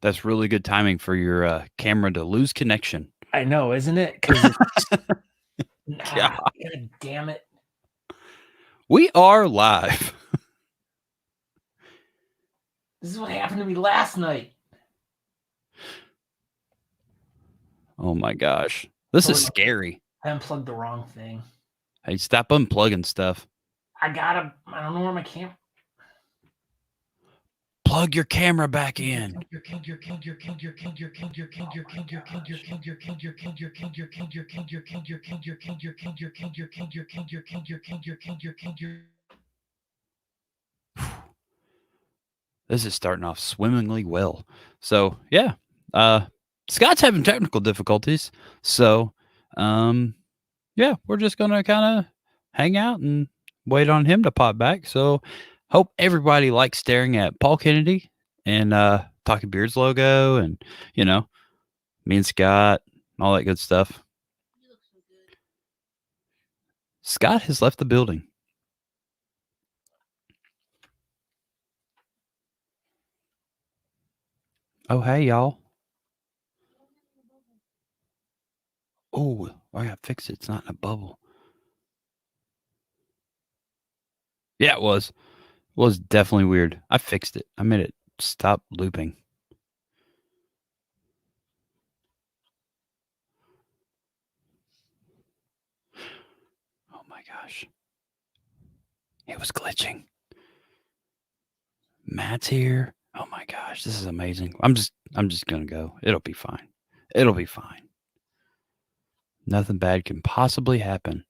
That's really good timing for your camera to lose connection. I know, isn't it? Because God damn it. We are live. This is what happened to me last night. Oh my gosh. This is scary. I unplugged the wrong thing. Hey, stop unplugging stuff. I don't know where my camera. Plug your camera back in. This is starting off swimmingly well. So yeah, Scott's having technical difficulties. So yeah, we're just gonna kind of hang out and wait on him to pop back. So hope everybody likes staring at Paul Kennedy and Talking Beards logo, and me and Scott, all that good stuff. You look so good. Scott has left the building. Oh, hey, y'all. Oh, I gotta fix it. It's not in a bubble. Yeah, it was. It was definitely weird. I fixed it. I made it stop looping. Oh my gosh. It was glitching. Matt's here. Oh my gosh, this is amazing. I'm just gonna go. It'll be fine. It'll be fine. Nothing bad can possibly happen.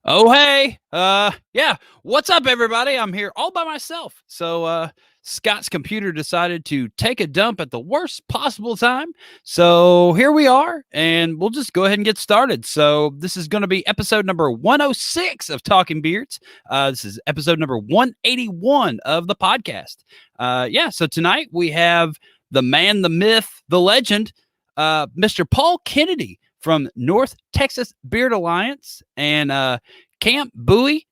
Oh hey, yeah. What's up, everybody? I'm here all by myself. So Scott's computer decided to take a dump at the worst possible time. So here we are, and we'll just go ahead and get started. So this is going to be episode number 106 of Talking Beards. This is episode number 181 of the podcast. Yeah, so tonight we have the man, the myth, the legend, Mr. Paul Kennedy from North Texas Beard Alliance and Camp Bowie.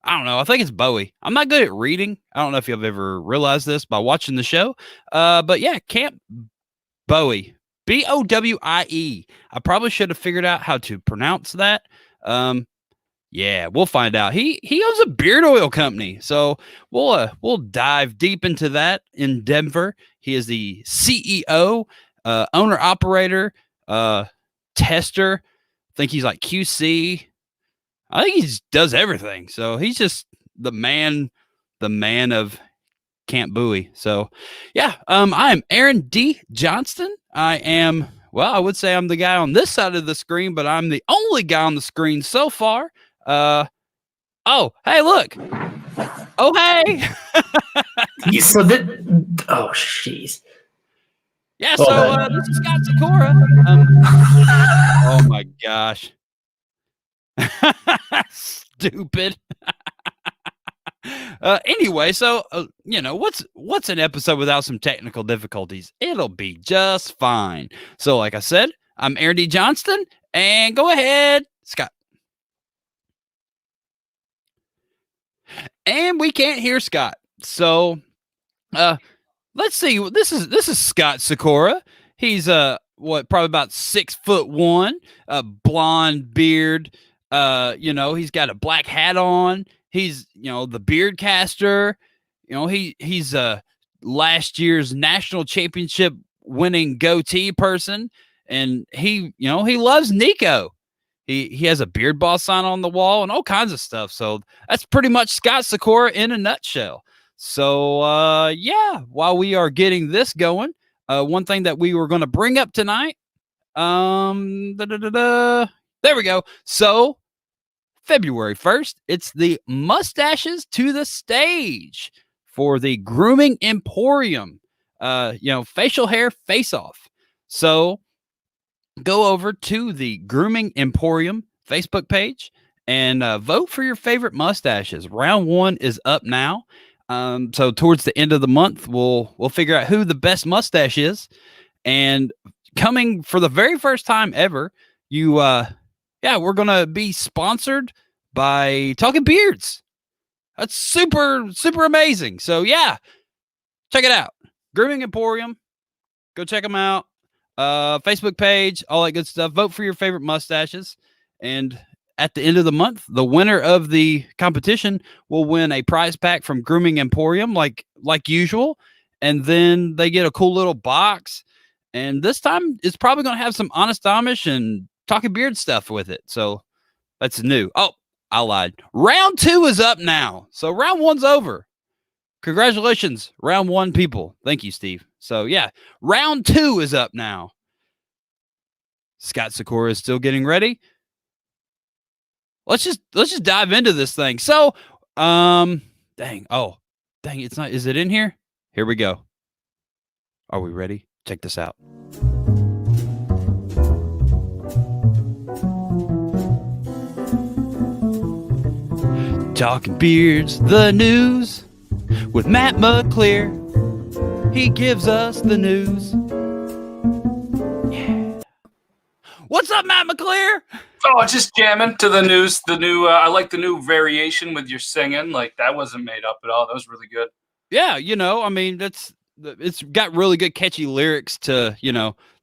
I don't know. I think it's Bowie. I'm not good at reading. I don't know if you've ever realized this by watching the show. But yeah, Camp Bowie. Bowie. I probably should have figured out how to pronounce that. Yeah, we'll find out. He owns a beard oil company. So we'll dive deep into that in Denver. He is the CEO, owner operator, tester. I think he's like QC. I think he does everything. So he's just the man of Camp Bowie. So yeah, I am Aaron D. Johnston. I would say I'm the guy on this side of the screen, but I'm the only guy on the screen so far. Oh, hey, look. Oh, hey. Oh, jeez. Yeah, so this is Scott Sakura. Oh my gosh. Stupid. Anyway, so what's an episode without some technical difficulties? It'll be just fine. So like I said, I'm Aaron D. Johnston, and go ahead, Scott. And we can't hear Scott. So let's see. This is Scott Sakura. He's probably about 6'1", blonde beard. He's got a black hat on. He's the beard caster. He's last year's national championship winning goatee person, and he loves Nico. He has a Beard Boss sign on the wall and all kinds of stuff. So that's pretty much Scott Sakura in a nutshell. So, yeah, while we are getting this going, one thing that we were going to bring up tonight, there we go. So February 1st, it's the Mustaches to the Stage for the Grooming Emporium, facial hair face-off. So go over to the Grooming Emporium Facebook page and vote for your favorite mustaches. Round 1 is up now. So towards the end of the month, we'll figure out who the best mustache is. And coming for the very first time ever, we're going to be sponsored by Talking Beards. That's super, super amazing. So yeah, check it out. Grooming Emporium. Go check them out. Facebook page, all that good stuff. Vote for your favorite mustaches. And at the end of the month, the winner of the competition will win a prize pack from Grooming Emporium, like usual. And then they get a cool little box. And this time it's probably going to have some Honest Amish and Talking Beard stuff with it. So that's new. Oh, I lied. Round 2 is up now. So round 1's over. Congratulations, round 1 people. Thank you, Steve. So yeah, round 2 is up now. Scott Sakura is still getting ready. Let's just dive into this thing. So, dang, it's not. Is it in here? Here we go. Are we ready? Check this out. Talking Beards, the news with Matt McLear. He gives us the news. Yeah. What's up, Matt McLear? Oh, just jamming to the news. The new, I like the new variation with your singing. Like that wasn't made up at all. That was really good. Yeah, I mean, it's got really good catchy lyrics to,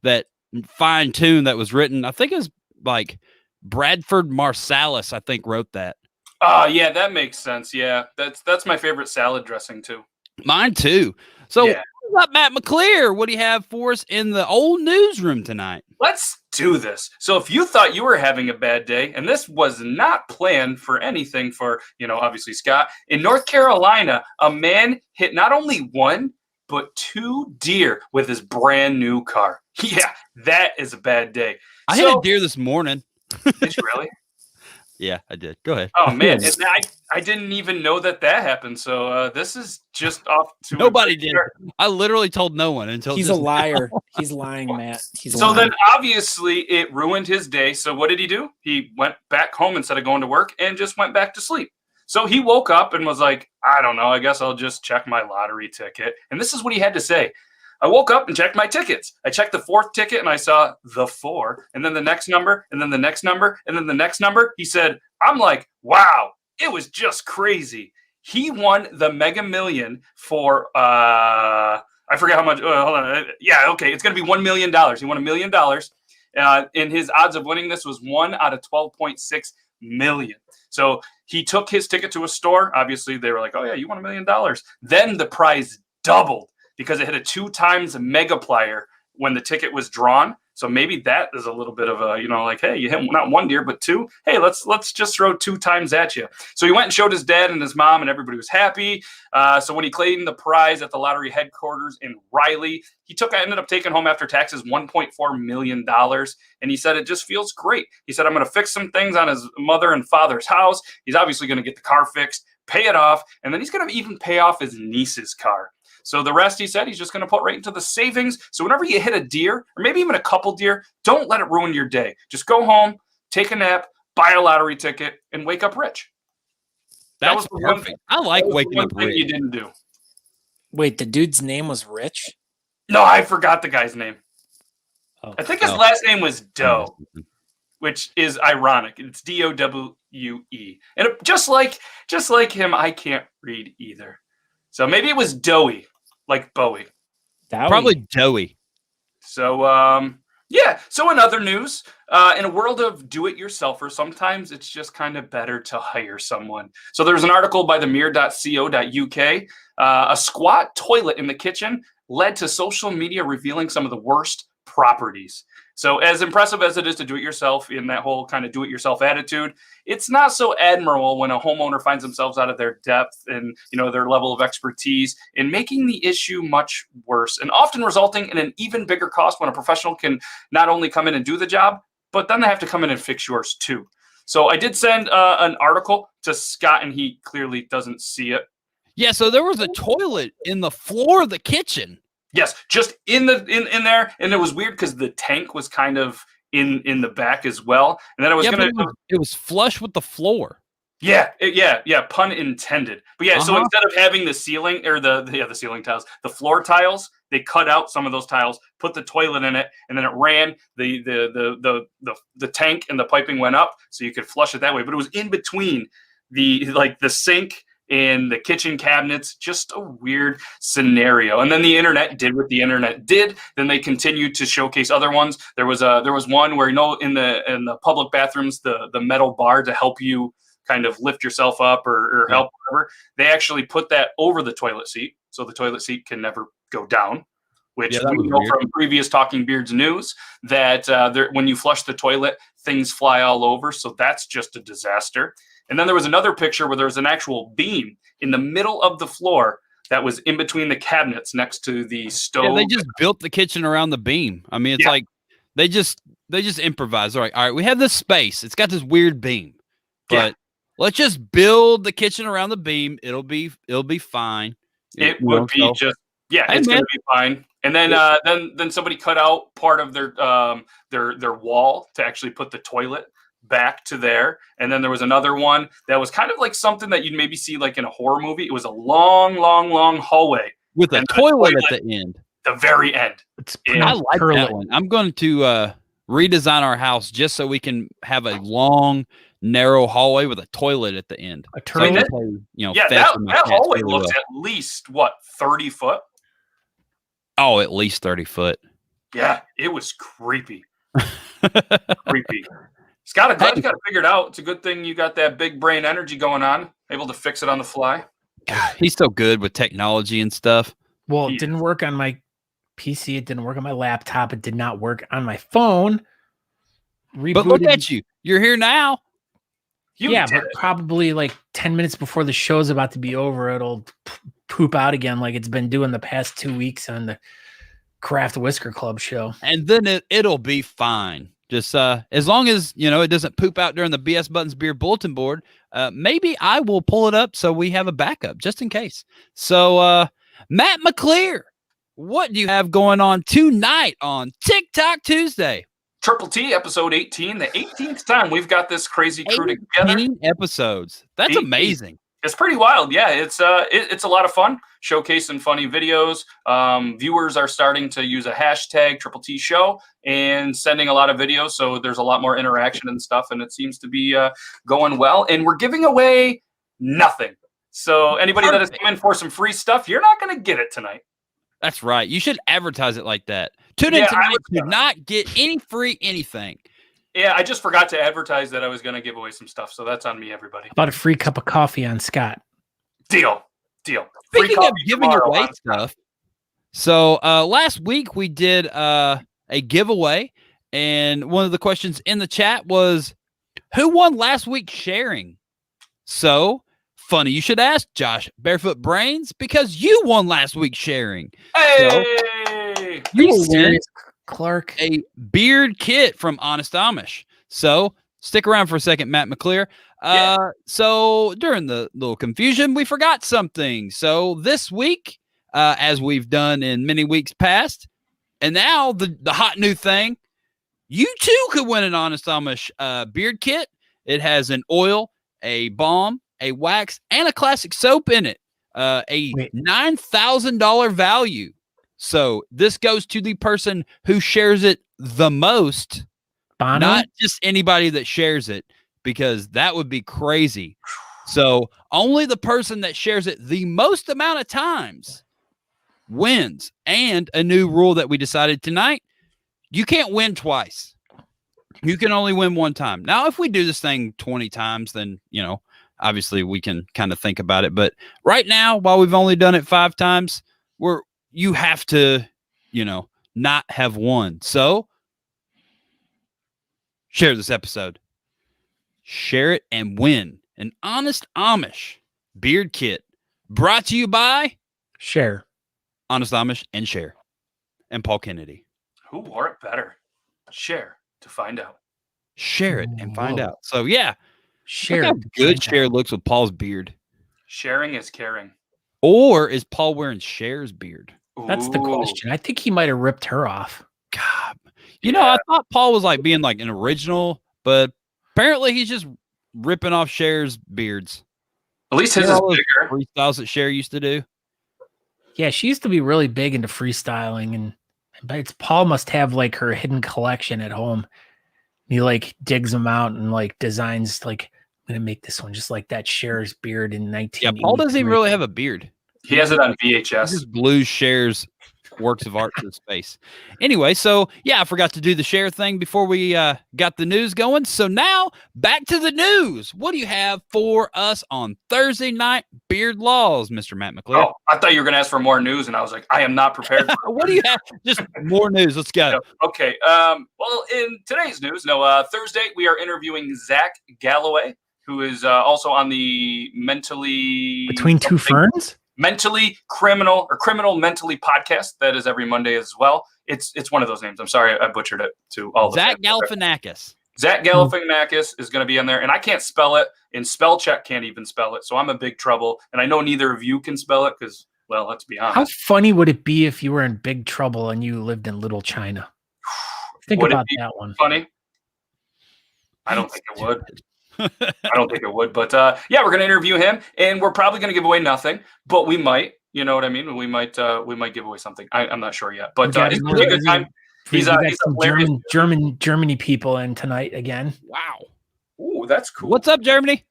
that fine tune that was written. I think it was like Bradford Marsalis, I think, wrote that. Yeah, that makes sense. Yeah, that's my favorite salad dressing too. Mine too. So, What's up, Matt McLear? What do you have for us in the old newsroom tonight? Let's do this. So, if you thought you were having a bad day, and this was not planned for anything for, obviously Scott, in North Carolina, a man hit not only 1, but 2 deer with his brand new car. Yeah, that is a bad day. I hit a deer this morning. Did you really? Yeah, I did. Go ahead. Oh, man. I didn't even know that happened. So this is just off to nobody did. I literally told no one until he's a liar. He's lying, Matt. So then obviously it ruined his day. So what did he do? He went back home instead of going to work and just went back to sleep. So he woke up and was like, I don't know. I guess I'll just check my lottery ticket. And this is what he had to say. I woke up and checked my tickets. I checked the 4th ticket and I saw the 4 and then the next number and then the next number and then the next number. He said, I'm like, wow, it was just crazy. He won the Mega Million for, I forget how much. Hold on. Yeah, okay. It's going to be $1 million. He won $1 million. And his odds of winning this was 1 out of 12.6 million. So he took his ticket to a store. Obviously, they were like, oh, yeah, you won $1 million. Then the prize doubled, because it hit a 2 times megaplier when the ticket was drawn. So maybe that is a little bit of a, like, hey, you hit not 1 deer, but 2. Hey, let's just throw 2 times at you. So he went and showed his dad and his mom, and everybody was happy. So when he claimed the prize at the lottery headquarters in Raleigh, ended up taking home after taxes $1.4 million. And he said, it just feels great. He said, I'm going to fix some things on his mother and father's house. He's obviously going to get the car fixed, pay it off, and then he's going to even pay off his niece's car. So the rest, he said, he's just going to put right into the savings. So whenever you hit a deer, or maybe even a couple deer, don't let it ruin your day. Just go home, take a nap, buy a lottery ticket, and wake up rich. That was perfect. I like waking up rich. You didn't do. Wait, the dude's name was Rich? No, I forgot the guy's name. Oh. I think his last name was Doe, which is ironic. It's Dowue. And just like him, I can't read either. So maybe it was Dowie, like Bowie. Probably Dowie. So, So in other news, in a world of do-it-yourselfers, sometimes it's just kind of better to hire someone. So there's an article by themirror.co.uk. A squat toilet in the kitchen led to social media revealing some of the worst properties. So as impressive as it is to do it yourself in that whole kind of do it yourself attitude, it's not so admirable when a homeowner finds themselves out of their depth and, their level of expertise in making the issue much worse, and often resulting in an even bigger cost when a professional can not only come in and do the job, but then they have to come in and fix yours too. So I did send an article to Scott, and he clearly doesn't see it. Yeah, so there was a toilet in the floor of the kitchen. Yes, just in there, and it was weird because the tank was kind of in the back as well, and then it was flush with the floor. Yeah, pun intended. But yeah, so instead of having the ceiling or the ceiling tiles, the floor tiles, they cut out some of those tiles, put the toilet in it, and then it ran the tank, and the piping went up, so you could flush it that way. But it was in between the sink in the kitchen cabinets. Just a weird scenario. And then the internet did what the internet did. Then they continued to showcase other ones. There was one where, in the public bathrooms, the metal bar to help you kind of lift yourself up or help whatever. They actually put that over the toilet seat, so the toilet seat can never go down. Which we know from previous Talking Beards news that when you flush the toilet, things fly all over. So that's just a disaster. And then there was another picture where there was an actual beam in the middle of the floor that was in between the cabinets next to the stove. Yeah, they just built the kitchen around the beam. I mean, it's like they just improvised. They're like, all right, we have this space. It's got this weird beam, but let's just build the kitchen around the beam. It'll be fine. It would be it's going to be fine. And then then somebody cut out part of their wall to actually put the toilet back to there. And then there was another one that was kind of like something that you'd maybe see like in a horror movie. It was a long hallway with a toilet at the end. The very end. I like that one. I'm going to redesign our house just so we can have a long, narrow hallway with a toilet at the end. A toilet. That hallway looks at least 30 foot. Oh, at least 30 foot. Yeah, it was creepy. Creepy. Scott, glad you got it figured out. It's a good thing you got that big brain energy going on, able to fix it on the fly. God, he's so good with technology and stuff. Well, it didn't work on my PC. It didn't work on my laptop. It did not work on my phone. But look at you. You're here now. But probably like 10 minutes before the show's about to be over, it'll poop out again like it's been doing the past 2 weeks on the Craft Whisker Club show. And then it'll be fine. Just as long as, it doesn't poop out during the BS Buttons Beer Bulletin board, maybe I will pull it up so we have a backup just in case. So, Matt McLear, what do you have going on tonight on TikTok Tuesday? Triple T, episode 18, the 18th time we've got this crazy crew together. 18 episodes. That's amazing. It's pretty wild. Yeah, it's a lot of fun, showcasing funny videos. Viewers are starting to use a hashtag Triple T Show and sending a lot of videos, so there's a lot more interaction and stuff, and it seems to be going well. And we're giving away nothing. So anybody that has come in for some free stuff, you're not going to get it tonight. That's right. You should advertise it like that. Tune in tonight to not get any free anything. Yeah, I just forgot to advertise that I was going to give away some stuff, so that's on me, everybody. About a free cup of coffee on Scott. Deal. Speaking of giving away stuff, so last week we did a giveaway, and one of the questions in the chat was, who won last week's sharing? So, funny you should ask, Josh Barefoot Brains, because you won last week's sharing. Hey! So, you serious, Clark? A beard kit from Honest Amish. So stick around for a second, Matt McLear. So during the little confusion, we forgot something. So this week, as we've done in many weeks past, and now the hot new thing, you too could win an Honest Amish beard kit. It has an oil, a balm, a wax, and a classic soap in it. A $9,000 value. So this goes to the person who shares it the most, not just anybody that shares it, because that would be crazy. So only the person that shares it the most amount of times wins. And a new rule that we decided tonight, you can't win twice. You can only win one time. Now, if we do this thing 20 times, then, obviously we can kind of think about it. But right now, while we've only done it 5 times, you have to, not have won. So share this episode. Share it and win an Honest Amish beard kit brought to you by Cher. Honest Amish and Cher and Paul Kennedy. Who wore it better? Share to find out. Share it and find out. So yeah. Share. Look how good Cher looks with Paul's beard. Sharing is caring. Or is Paul wearing Cher's beard? That's the question. I think he might have ripped her off. God. I thought Paul was like being like an original, but apparently he's just ripping off Cher's beards. At least his is bigger. Freestyles that Cher used to do. Yeah, she used to be really big into freestyling, and Paul must have like her hidden collection at home. He like digs them out and like designs like I'm gonna make this one just like that Cher's beard in 19. Yeah, Paul doesn't even really have a beard. He has it on He VHS. just glues Cher's works of art to his face. Anyway, so yeah, I forgot to do the Cher thing before we got the news going. So now back to the news. What do you have for us on Thursday night beard laws, Mr. Matt McLear? Oh, I thought you were going to ask for more news, and I was like, I am not prepared. What do you have? Just more news. Let's go. Okay. Well, in today's news, Thursday we are interviewing Zach Galloway, who is also on the Between Two Ferns. Criminal Mentally podcast. That is every Monday as well. It's one of those names. I'm sorry, I butchered it to all the Zach Galifianakis. Zach Galifianakis is going to be on there, and I can't spell it, and spell check can't even spell it, so I'm in big trouble. And I know neither of you can spell it because, well, let's be honest. How funny would it be if you were in big trouble and you lived in Little China? Think about that one. Funny. I don't think it would. I don't think it would, but yeah, we're going to interview him, and we're probably going to give away nothing, but we might, you know what I mean? We might give away something. I'm not sure yet, but it's going to be a good time. He's some Germany people in tonight again. Wow. Ooh, that's cool. What's up, Germany?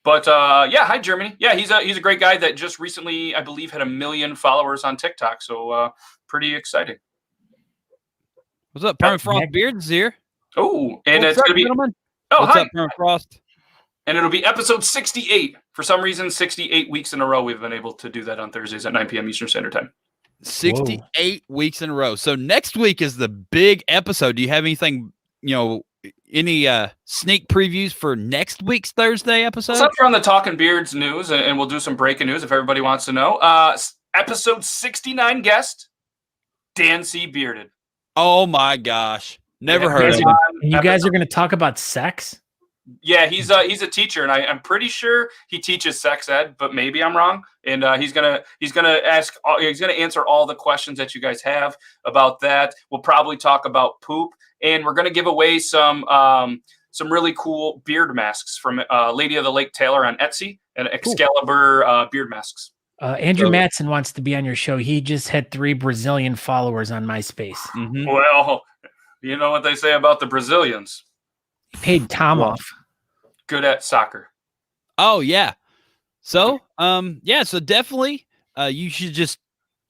But yeah, hi Germany. Yeah, he's a great guy that just recently, I believe, had 1 million followers on TikTok. So pretty exciting. What's up, Permafrost Beards here? Oh, and it's gonna be gentlemen? Oh, what's hi. up, Permafrost? And it'll be episode 68. For some reason, 68 weeks in a row, we've been able to do that on Thursdays at 9 p.m. Eastern Standard Time. 68 weeks in a row. So next week is the big episode. Do you have anything, any sneak previews for next week's Thursday episode? What's up from the Talking Beards news, and we'll do some breaking news if everybody wants to know. Episode 69 guest, Dan C. Bearded. Oh my gosh. Never heard of him. And you guys are going to talk about sex? Yeah, he's a teacher, and I'm pretty sure he teaches sex ed, but maybe I'm wrong. And he's gonna answer all the questions that you guys have about that. We'll probably talk about poop, and we're gonna give away some really cool beard masks from Lady of the Lake Taylor on Etsy and Excalibur beard masks. Andrew Matson wants to be on your show. He just had 3 Brazilian followers on MySpace. Mm-hmm. Well, you know what they say about the Brazilians. Paid Tom off. Good at soccer. Oh yeah. So so definitely you should just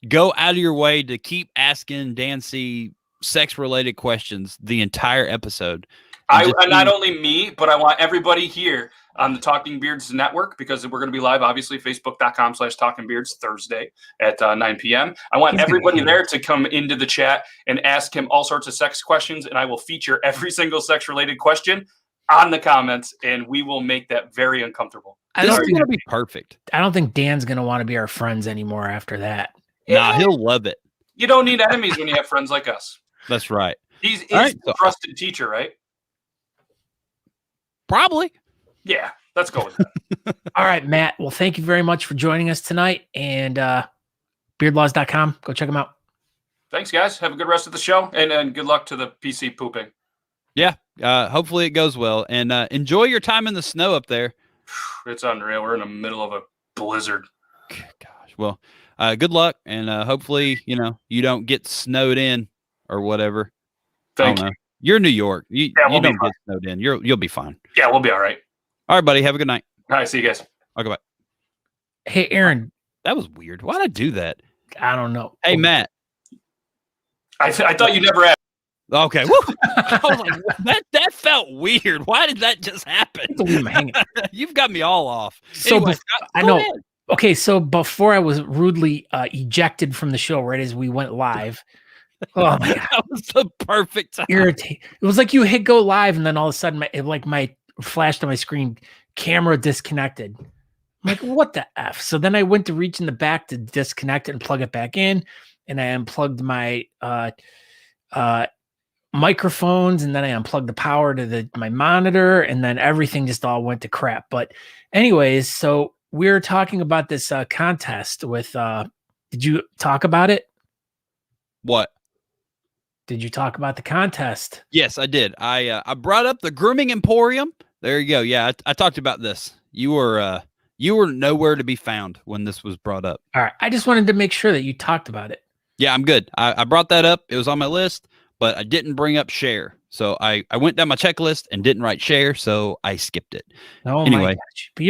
go out of your way to keep asking Dancy sex related questions the entire episode. Not only me, but I want everybody here on the Talking Beards Network, because we're going to be live, obviously, facebook.com/Talking Beards Thursday at 9 p.m. I want everybody there to come into the chat and ask him all sorts of sex questions, and I will feature every single sex-related question on the comments, and we will make that very uncomfortable. This is going to be perfect. I don't think Dan's going to want to be our friends anymore after that. Nah, he'll love it. You don't need enemies when you have friends like us. That's right. He's a trusted teacher, right? Probably. Yeah, let's go with that. All right, Matt. Well, thank you very much for joining us tonight. And beardlaws.com. Go check them out. Thanks, guys. Have a good rest of the show. And good luck to the PC pooping. Yeah. Hopefully it goes well. And enjoy your time in the snow up there. It's unreal. We're in the middle of a blizzard. Gosh. Well, good luck. And hopefully, you don't get snowed in or whatever. Thank you. You're in New York. You we'll don't get snowed in. You'll be fine. Yeah, we'll be all right. All right, buddy. Have a good night. All right, see you guys. Okay, bye. Hey, Aaron. That was weird. Why'd I do that? I don't know. Hey, Matt. I thought you never asked. Okay. Woo. I was like, that felt weird. Why did that just happen? You've got me all off. So anyway, I know. Ahead. Okay, so before I was rudely ejected from the show right as we went live. Oh my God. That was the perfect time. It was like you hit go live and then all of a sudden my flashed on my screen, camera disconnected. I'm like, what the F? So then I went to reach in the back to disconnect it and plug it back in. And I unplugged my microphones, and then I unplugged the power to my monitor, and then everything just all went to crap. But anyways, so we're talking about this contest with did you talk about it? What? Did you talk about the contest? Yes, I did. I brought up the Grooming Emporium. There you go. Yeah, I talked about this. You were nowhere to be found when this was brought up. All right. I just wanted to make sure that you talked about it. Yeah, I'm good. I brought that up. It was on my list, but I didn't bring up Cher. So I went down my checklist and didn't write Cher, so I skipped it. Oh my Anyway. gosh. But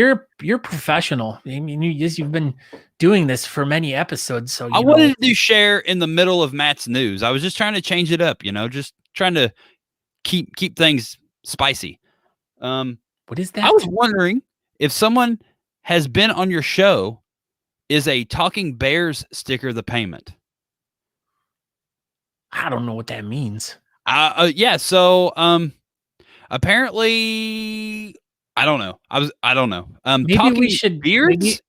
you're professional. I mean, you've been doing this for many episodes. So I wanted to do Cher in the middle of Matt's news. I was just trying to change it up, just trying to keep things spicy. What is that? I was wondering if someone has been on your show, is a Talking Bears sticker the payment? I don't know what that means. Yeah. So, apparently, I don't know. I don't know. Maybe Talking we should Beards.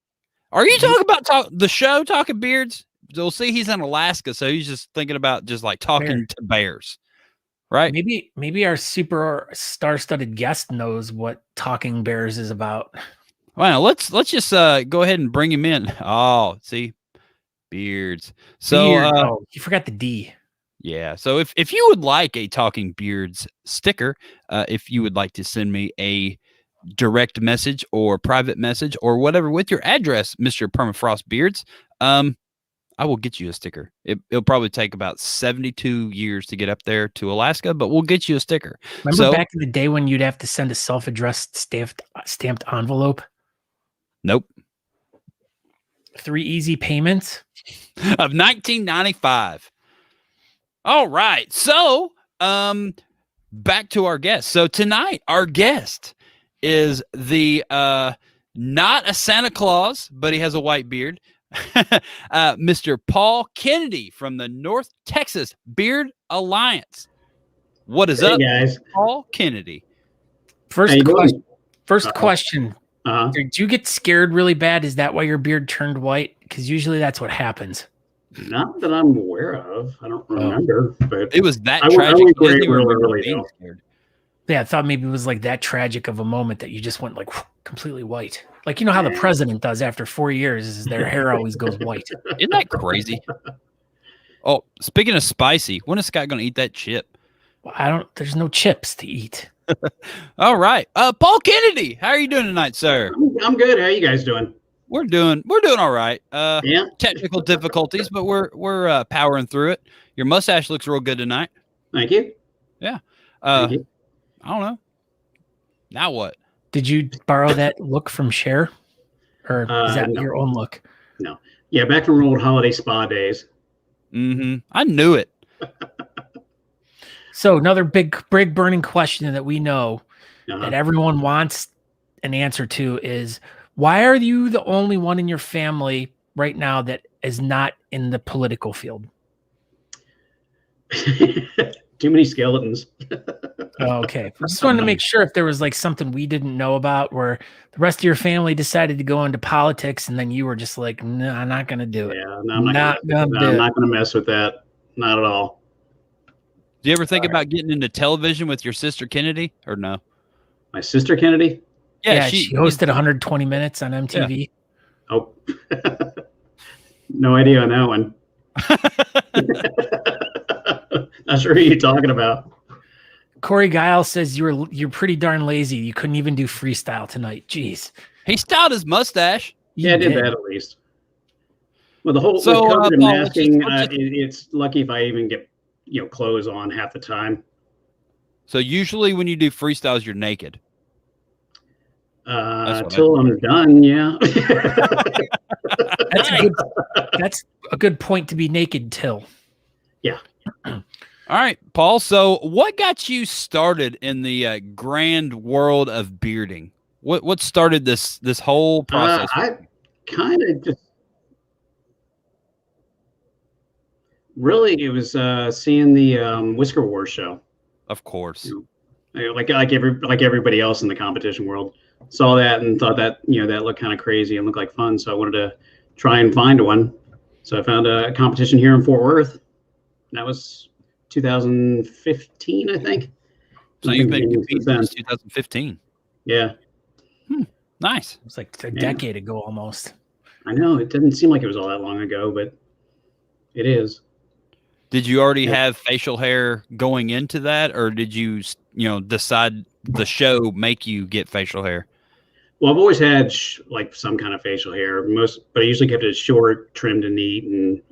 Are you talking about the show Talking Beards? You'll see he's in Alaska, so he's just thinking about just like talking to bears, right? Maybe our super star-studded guest knows what Talking Bears is about. Well, let's just go ahead and bring him in. Oh, see, Beards. So you forgot the D. Yeah. So if you would like a Talking Beards sticker, if you would like to send me a direct message or private message or whatever with your address, Mr. Permafrost Beards, I will get you a sticker. It'll probably take about 72 years to get up there to Alaska, but we'll get you a sticker. Remember back in the day when you'd have to send a self-addressed stamped envelope? Nope. 3 easy payments of 1995. All right. So, back to our guest. So tonight, our guest is the not a Santa Claus, but he has a white beard, Mr. Paul Kennedy from the North Texas Beard Alliance. What is up, guys? Paul Kennedy? First question. Did you get scared really bad? Is that why your beard turned white? Because usually that's what happens. Not that I'm aware of. I don't remember, but it was that tragic. I didn't remember being scared. Yeah, I thought maybe it was like that tragic of a moment that you just went like completely white. Like, you know how the president does after 4 years is their hair always goes white. Isn't that crazy? Oh, speaking of spicy, when is Scott going to eat that chip? Well, there's no chips to eat. All right. Paul Kennedy, how are you doing tonight, sir? I'm good. How are you guys doing? We're doing all right. Yeah. Technical difficulties, but we're powering through it. Your mustache looks real good tonight. Thank you. Yeah. Thank you. I don't know. Now what? Did you borrow that look from Cher? Or is that no. your own look? No. Yeah, back from old holiday spa days. Mm-hmm. I knew it. So another big burning question that we know that everyone wants an answer to is, why are you the only one in your family right now that is not in the political field? Too many skeletons. Okay. I just wanted to make sure if there was like something we didn't know about where the rest of your family decided to go into politics and then you were just like, no, I'm not going to do it. Yeah, no, I'm not going to mess with that. Not at all. Do you ever think about getting into television with your sister Kennedy or no? My sister Kennedy? Yeah, she hosted 120 Minutes on MTV. Yeah. Oh, no idea on that one. Not sure who you're talking about. Corey Giles says you're pretty darn lazy. You couldn't even do freestyle tonight. Jeez. He styled his mustache. Yeah, I did that at least. Well, the whole with COVID and masking, it's lucky if I even get clothes on half the time. So usually when you do freestyles, you're naked. Till I'm done, yeah. That's a good point to be naked till. Yeah. All right, Paul. So what got you started in the grand world of bearding? What started this whole process? I kind of just really it was seeing the Whisker Wars show. Of course. Like everybody else in the competition world, saw that and thought that that looked kind of crazy and looked like fun. So I wanted to try and find one. So I found a competition here in Fort Worth. That was 2015, I think. So you've been competing since 2015. Yeah. Nice. It was like a decade ago almost. I know. It didn't seem like it was all that long ago, but it is. Did you already have facial hair going into that, or did you decide the show make you get facial hair? Well, I've always had like some kind of facial hair, but I usually kept it short, trimmed, and neat. And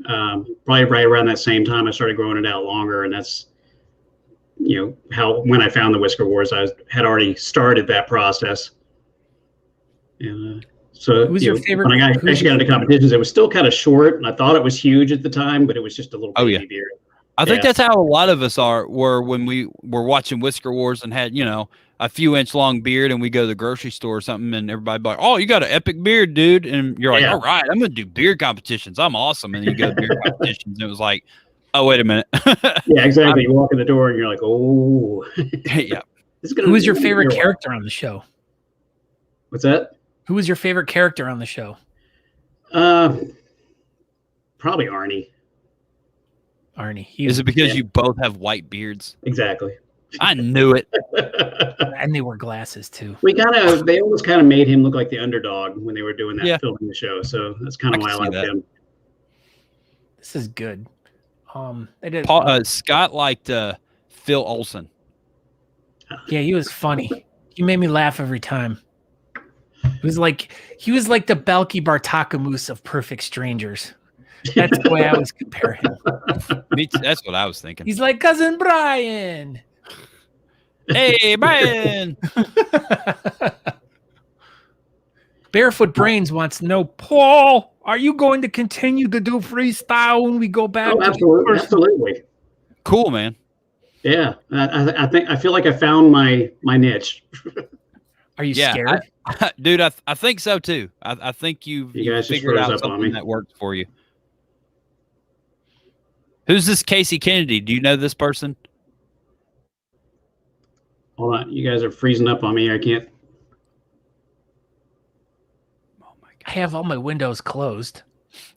probably right around that same time, I started growing it out longer, and that's how when I found the Whisker Wars, had already started that process. And so Who's your favorite? when I actually got into competitions, it was still kind of short, and I thought it was huge at the time, but it was just a little baby beard. I think that's how a lot of us were when we were watching Whisker Wars and had, a few inch long beard, and we go to the grocery store or something, and everybody be like, "Oh, you got an epic beard, dude!" And you're like, "All right, I'm gonna do beard competitions. I'm awesome." And then you go to beard competitions, and it was like, "Oh, wait a minute." Yeah, exactly. You walk in the door, and you're like, "Oh, yeah." Who was your favorite character on the show? What's that? Who was your favorite character on the show? Probably Arnie. Arnie. Is it because you both have white beards? Exactly. I knew it. And they wore glasses too. They almost kind of made him look like the underdog when they were doing that, filming the show. So that's kind of why I liked him. This is good. Scott liked Phil Olsen. Yeah, he was funny. He made me laugh every time. He was like the Balky Bartakamoose of Perfect Strangers. That's the way I was comparing him. That's what I was thinking. He's like Cousin Brian. Hey, Brian. Barefoot Brains wants to know, Paul, are you going to continue to do freestyle when we go back? Oh, absolutely. Cool, man. Yeah, I feel like I found my niche. Are you scared? Dude, I think so too. I think you guys figured out something that works for you. Who's this Casey Kennedy? Do you know this person? Hold on, you guys are freezing up on me. I can't. Oh my God! I have all my windows closed.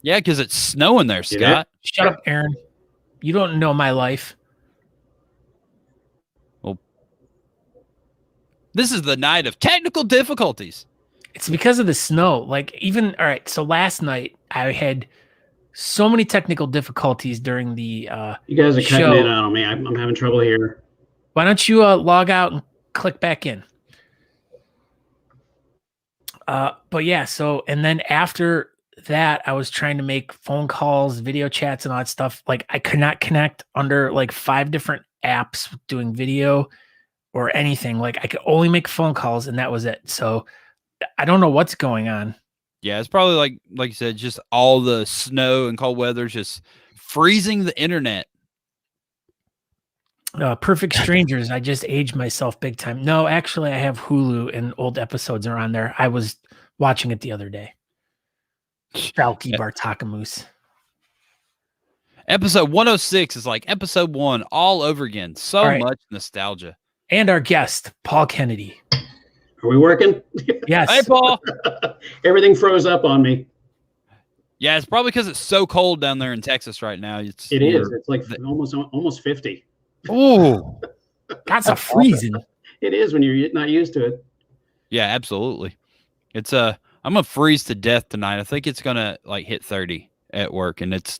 Yeah, because it's snowing there, Scott. Shut up, Aaron. You don't know my life. Well, this is the night of technical difficulties. It's because of the snow. All right, so last night I had so many technical difficulties during the you guys are show. cutting in on me. I'm having trouble here. Why don't you log out and click back in? But yeah, and then after that, I was trying to make phone calls, video chats, and all that stuff. Like I could not connect under 5 different apps doing video or anything. Like I could only make phone calls, and that was it. So I don't know what's going on. Yeah, it's probably like you said, just all the snow and cold weather just freezing the internet. Perfect Strangers. I just aged myself big time. No, actually, I have Hulu and old episodes are on there. I was watching it the other day. Balky Bartakamoose. Episode 106 is like episode 1 all over again. So much nostalgia. And our guest, Paul Kennedy. Are we working? Yes. Hey, Paul. Everything froze up on me. Yeah, it's probably because it's so cold down there in Texas right now. It is. It's like almost 50. Oh, that's a freezing. It is when you're not used to it. Yeah, absolutely. It's I'm gonna freeze to death tonight. I think it's gonna hit 30 at work, and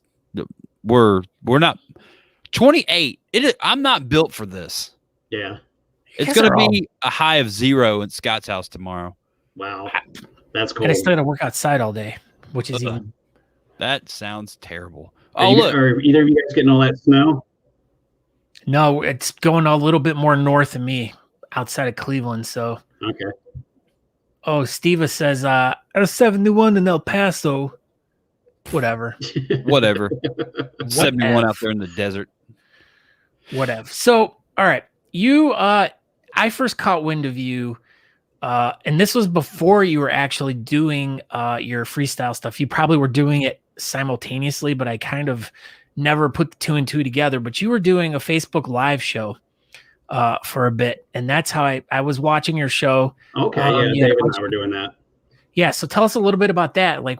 we're not 28. I'm not built for this. Yeah, it's gonna be a high of 0 at Scott's house tomorrow. Wow, that's cool. And I still got to work outside all day, which is even. That sounds terrible. Are either of you guys getting all that snow? No, it's going a little bit more north of me, outside of Cleveland. So okay. Oh, Steva says a 71 in El Paso. Whatever. 71 out there in the desert. Whatever. So, all right, I first caught wind of you, and this was before you were actually doing your freestyle stuff. You probably were doing it simultaneously, but I kind of never put the 2 and 2 together. But you were doing a Facebook Live show for a bit, and that's how I was watching your show. Okay, yeah, David and I were doing that. Yeah, so tell us a little bit about that. Like,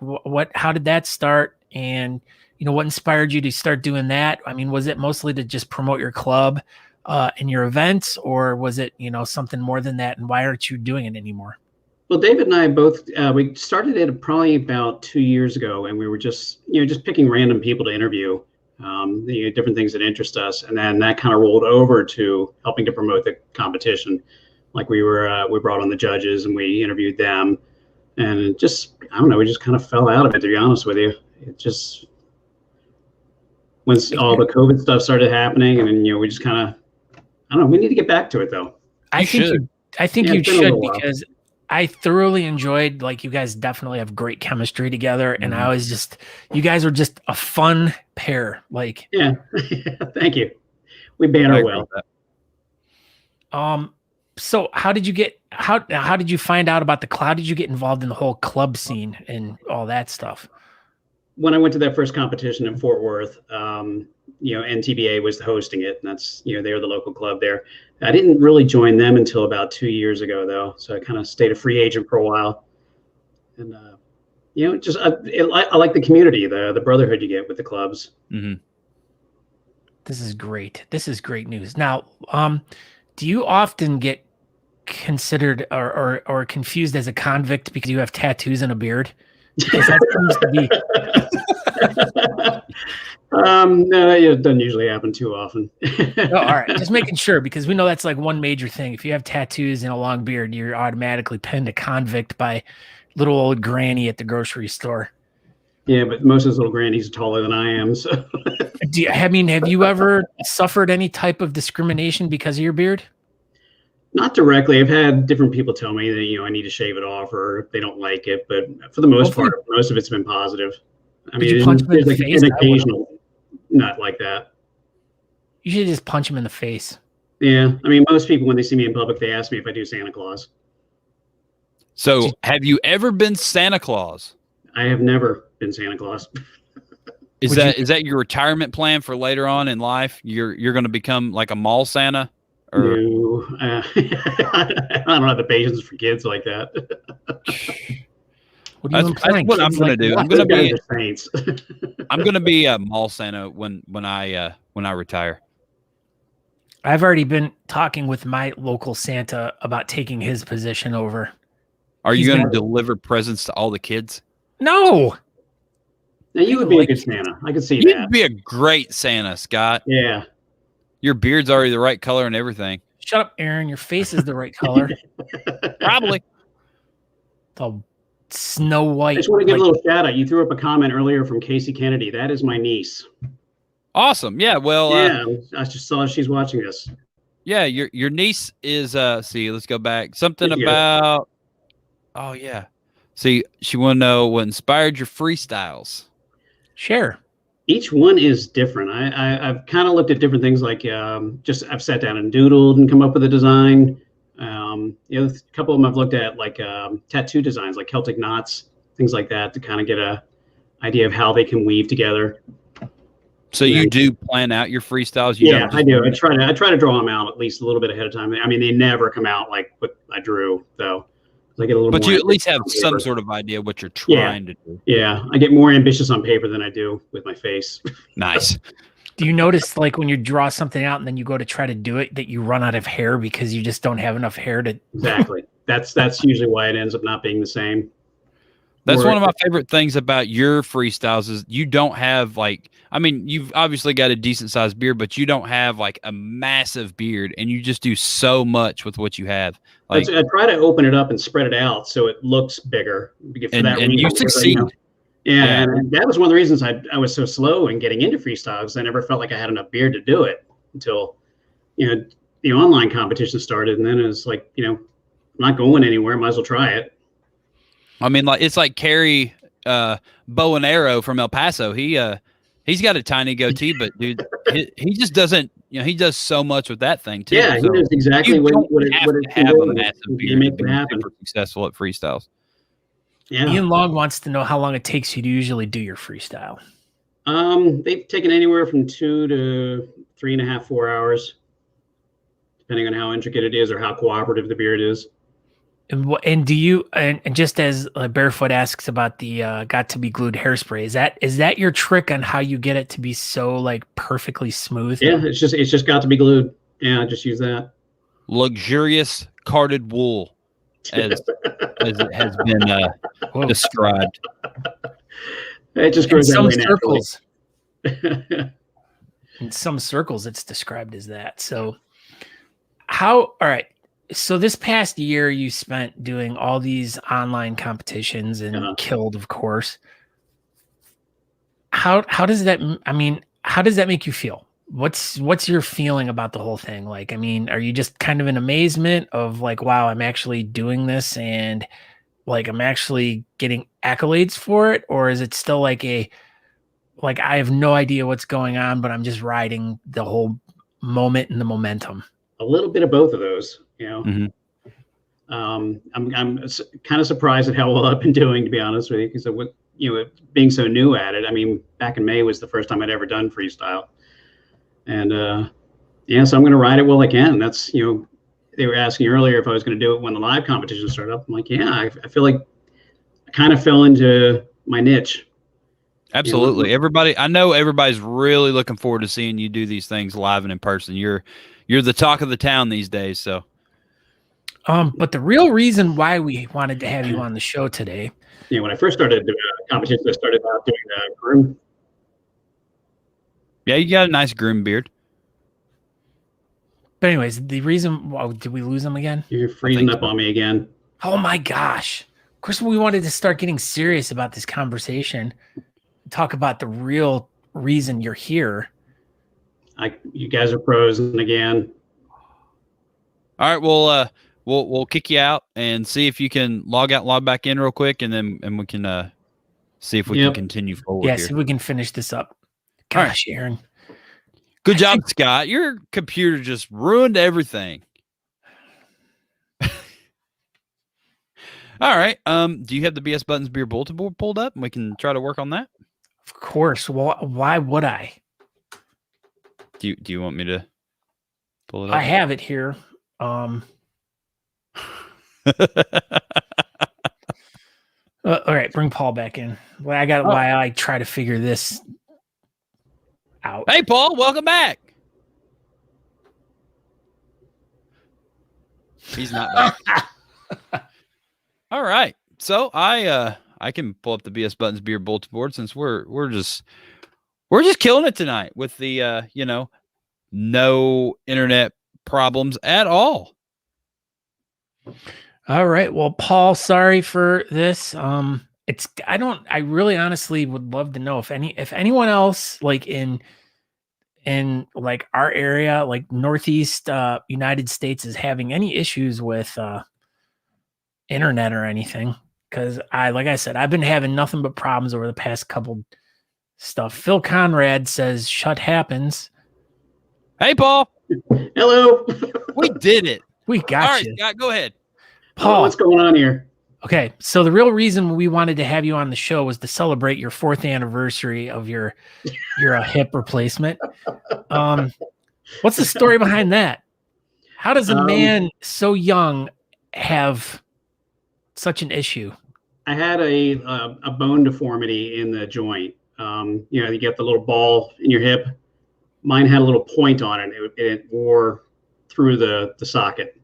how did that start, and what inspired you to start doing that? I mean, was it mostly to just promote your club and your events, or was it something more than that? And why aren't you doing it anymore? Well, David and I both we started it probably about 2 years ago, and we were just picking random people to interview. Different things that interest us, and then that kind of rolled over to helping to promote the competition. Like we brought on the judges and we interviewed them, and I don't know, we just kind of fell out of it, to be honest with you. It just, once all the COVID stuff started happening, and then we just kind of, don't know. We need to get back to it though. I think should. I think Yeah, you it's been a should little while. because I thoroughly enjoyed, like, you guys definitely have great chemistry together, and I was just, you guys are just a fun pair. Like, Yeah. Thank you. We I banter agree well. with that. so how did you find out about how did you get involved in the whole club scene and all that stuff? When I went to that first competition in Fort Worth, NTBA was hosting it, and that's, they were the local club there. I didn't really join them until about 2 years ago, though. So I kind of stayed a free agent for a while, and I like the community, the brotherhood you get with the clubs. Mm-hmm. This is great. This is great news. Now, do you often get considered or confused as a convict because you have tattoos and a beard? Because that seems to be. No, it doesn't usually happen too often. Oh, all right, just making sure, because we know that's like one major thing. If you have tattoos and a long beard, you're automatically pinned a convict by little old granny at the grocery store. Yeah, but most of those little grannies are taller than I am. So, have you ever suffered any type of discrimination because of your beard? not directly. I've had different people tell me that I need to shave it off or they don't like it, but for the most part, most of it's been positive. I Did mean, you punch him in there's the like face? an occasional not like that. You should just punch him in the face. Yeah, I mean, most people when they see me in public, they ask me if I do Santa Claus. So, have you ever been Santa Claus? I have never been Santa Claus. Is that your retirement plan for later on in life? You're going to become like a mall Santa? Or No, I don't have the patience for kids like that. What are you implying? what I'm Kids going to like do. what? I'm going to Those be guys are saints. I'm going to be a mall Santa when I retire. I've already been talking with my local Santa about taking his position over. Are you He's going to got- deliver presents to all the kids? No. Now you would be a good Santa. I could see You'd that. be a great Santa, Scott. Yeah. Your beard's already the right color and everything. Shut up, Aaron. Your face is the right color. Probably. The Snow I White. just want to give a little shout out. You threw up a comment earlier from Casey Kennedy. That is my niece. Awesome. Yeah. Well. Yeah, I just saw she's watching this. Yeah. Your niece is. See, let's go back. Something Yeah. about. Oh yeah. See, she want to know what inspired your freestyles. Share. Each one is different. I've kind of looked at different things, like I've sat down and doodled and come up with a design. A couple of them I've looked at, like tattoo designs, like Celtic knots, things like that, to kind of get a idea of how they can weave together. So you do plan out your freestyles? Yeah, I do. I try to draw them out at least a little bit ahead of time. I mean, they never come out like what I drew, though. I get a little. But more you at least have ambitious on some paper. sort of idea what you're trying to do. Yeah, I get more ambitious on paper than I do with my face. Nice. Do you notice, like, when you draw something out and then you go to try to do it, that you run out of hair because you just don't have enough hair to? Exactly. That's usually why it ends up not being the same. That's Or- one of my favorite things about your freestyles is you don't have you've obviously got a decent sized beard, but you don't have like a massive beard, and you just do so much with what you have. Like, I try to open it up and spread it out so it looks bigger. For that and you reason, succeed. Yeah, and that was one of the reasons I was so slow in getting into freestyles. I never felt like I had enough beard to do it until, the online competition started, and then it was like, I'm not going anywhere. Might as well try it. I mean, like it's like Carrie Bow and Arrow from El Paso. He's got a tiny goatee, but dude, he just doesn't. He does so much with that thing too. Yeah, So he knows exactly you what don't it have to can have do. a massive He beard to makes be it happen. super successful at freestyles. Yeah. Ian Long wants to know how long it takes you to usually do your freestyle. They've taken anywhere from 2 to 3.5, 4 hours, depending on how intricate it is or how cooperative the beard is. And do you and just as Barefoot asks about the got to be glued hairspray, is that your trick on how you get it to be so like perfectly smooth? Yeah, it's just got to be glued. Yeah, I just use that. Luxurious carded wool, as it has been described. It just In grows that some way naturally. circles, in some circles, it's described as that. So, all right. So this past year, you spent doing all these online competitions and killed, of course. How does that? I mean, how does that make you feel? what's your feeling about the whole thing? Like, I mean, are you just kind of in amazement of like, wow, I'm actually doing this and like I'm actually getting accolades for it, or is it still like I have no idea what's going on, but I'm just riding the whole moment and the momentum? A little bit of both of those, you know. Mhm. I'm kind of surprised at how well I've been doing, to be honest with you, because being so new at it. I mean, back in May was the first time I'd ever done freestyle, and so I'm going to ride it while I can. That's they were asking earlier if I was going to do it when the live competition started up. I'm like, yeah, I feel like I kind of fell into my niche. Absolutely. I know everybody's really looking forward to seeing you do these things live and in person. You're the talk of the town these days. So, but the real reason why we wanted to have you on the show today. When I first started doing competitions, I started out doing groom. Yeah, you got a nice groom beard. But anyways, the reason, did we lose him again? You're freezing up on me again. Oh my gosh. Of course, we wanted to start getting serious about this conversation. Talk about the real reason you're here. You guys are pros, and again. All right, we'll kick you out and see if you can log out, log back in real quick, and then we can see if we can continue forward. Yeah, here. see if we can finish this up. Gosh, Aaron. Good job, Scott. Your computer just ruined everything. All right. Do you have the BS Buttons Beer bulletin board pulled up, and we can try to work on that? Of course. Well, why would I? Do you want me to pull it up? I have it here. All right, bring Paul back in. Well, I got why I try to figure this out. Hey, Paul, welcome back. He's not back. All right. So I can pull up the BS Buttons Beer bulletin board since we're just killing it tonight with the no internet problems at all. All right. Well, Paul, sorry for this. I really honestly would love to know if anyone else like in like our area, like Northeast United States, is having any issues with internet or anything. Because like I said, I've been having nothing but problems over the past couple stuff. Phil Conrad says shut happens. Hey, Paul. Hello. We did it. We got all right, you. Scott, go ahead. Paul, what's going on here? Okay, so the real reason we wanted to have you on the show was to celebrate your 4th anniversary of your hip replacement. What's the story behind that? How does a man so young have such an issue? I had a bone deformity in the joint. You get the little ball in your hip. Mine had a little point on it. It wore through the socket.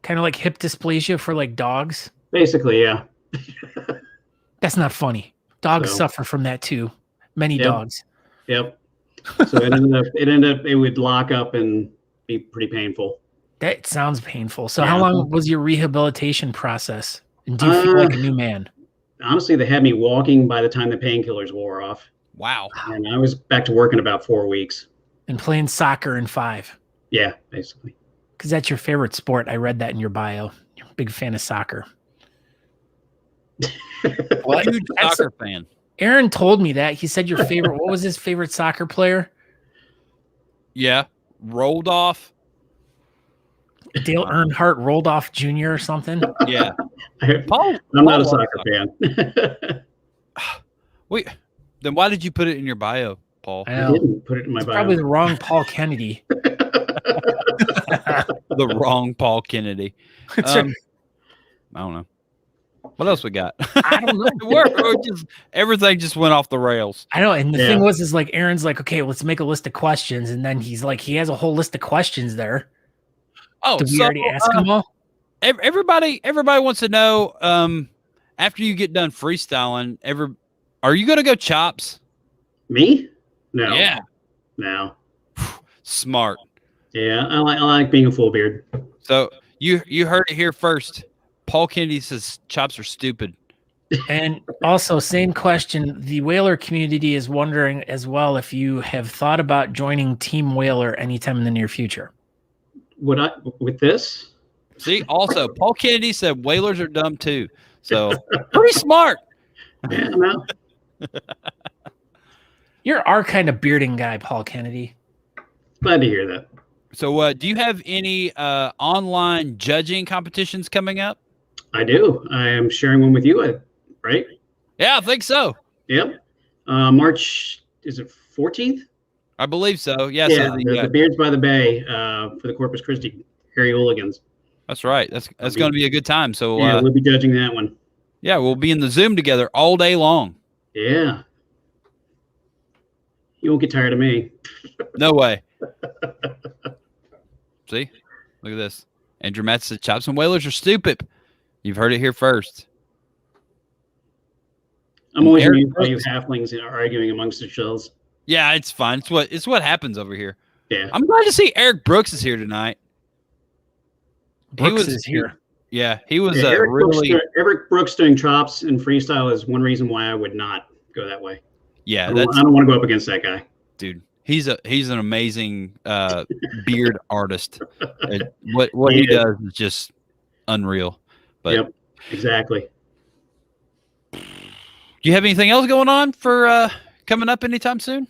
Kind of like hip dysplasia for like dogs. Basically, yeah. That's not funny. Dogs suffer from that too. Many dogs. Yep. So it would lock up and be pretty painful. That sounds painful. So how long was your rehabilitation process? And do you feel like a new man? Honestly, they had me walking by the time the painkillers wore off. Wow. And I was back to work in about 4 weeks. And playing soccer in 5. Yeah, basically. Because that's your favorite sport. I read that in your bio. You're a big fan of soccer. Well, huge soccer fan. Aaron told me that. He said your favorite. What was his favorite soccer player? Yeah. Rolled off. Dale Earnhardt rolled off Jr. or something. Yeah. I'm not a soccer fan. Wait, then why did you put it in your bio, Paul? I didn't put it in my bio. Probably the wrong Paul Kennedy. The wrong Paul Kennedy. I don't know. What else we got? I don't know. Everything just went off the rails. I know. And the thing is like, Aaron's like, okay, let's make a list of questions. And then he's like, he has a whole list of questions there. Oh, did we already ask them all? Everybody wants to know, after you get done freestyling, are you going to go chops? Me? No. Yeah. No. Smart. Yeah, I like being a full beard. So you heard it here first. Paul Kennedy says chops are stupid. And also, same question. The Whaler community is wondering as well if you have thought about joining Team Whaler anytime in the near future. Would I with this? See, also, Paul Kennedy said whalers are dumb too. So pretty smart. Yeah, no. You're our kind of bearding guy, Paul Kennedy. Glad to hear that. So do you have any online judging competitions coming up? I do. I am sharing one with you, right? Yeah, I think so. Yep. March, is it 14th? I believe so. Yeah. Yeah, So the Beards by the Bay for the Corpus Christi Harry Hooligans. that's right. That's going to be a good time. So yeah, we'll be judging that one. Yeah, we'll be in the Zoom together all day long. Yeah. You won't get tired of me. No way. See? Look at this. Andrew Matz said, chops and whalers are stupid. You've heard it here first. I'm always amused by you halflings arguing amongst yourselves. Yeah, it's fine. It's what happens over here. Yeah. I'm glad to see Eric Brooks is here tonight. Brooks is here. Yeah, he was Eric Brooks doing chops and freestyle is one reason why I would not go that way. Yeah, I don't want to go up against that guy. Dude, he's an amazing beard artist. What he does is just unreal. But yep, exactly. Do you have anything else going on for coming up anytime soon?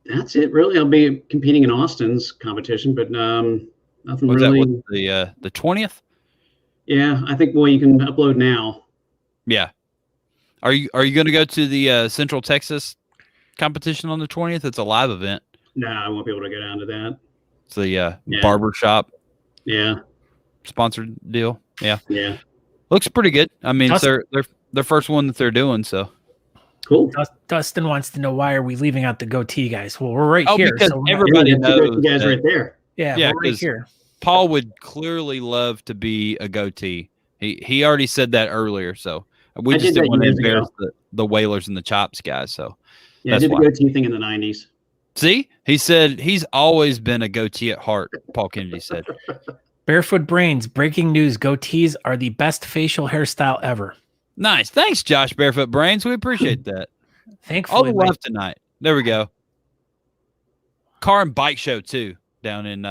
That's it, really. I'll be competing in Austin's competition, but nothing What's really. That, the 20th? Yeah, I think. Well, you can upload now. Yeah. Are you going to go to the Central Texas competition on the 20th? It's a live event. No, I won't be able to go down to that. It's the barber shop. Yeah. Sponsored deal. Yeah. Yeah. Looks pretty good. I mean, it's their first one that they're doing, so. Cool. Dustin wants to know, why are we leaving out the goatee guys? Well, we're right here. Because so everybody knows you guys right there. Yeah, we're right here. Paul would clearly love to be a goatee. He already said that earlier, so we just didn't want to embarrass the Whalers and the Chops guys. So yeah, I did the goatee thing in the 90s. See, he said he's always been a goatee at heart. Paul Kennedy said. Barefoot Brains, breaking news: goatees are the best facial hairstyle ever. Nice, thanks, Josh Barefoot Brains. We appreciate that. Thankfully, all the love tonight. There we go. Car and bike show too down in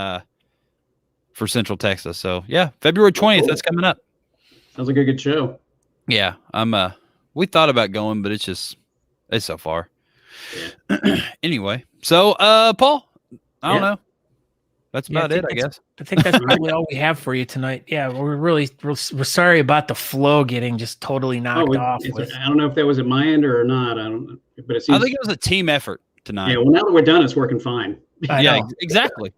for Central Texas. So yeah, February 20th. Cool. That's coming up. Sounds like a good show. Yeah, we thought about going, but it's so far. Yeah. Anyway, so Paul, I don't know. That's about it, I guess. I think that's probably all we have for you tonight. Yeah, we're sorry about the flow getting just totally knocked off. I don't know if that was at my end or not. I don't know, but I think it was a team effort tonight. Yeah, well, now that we're done, it's working fine. Yeah, exactly.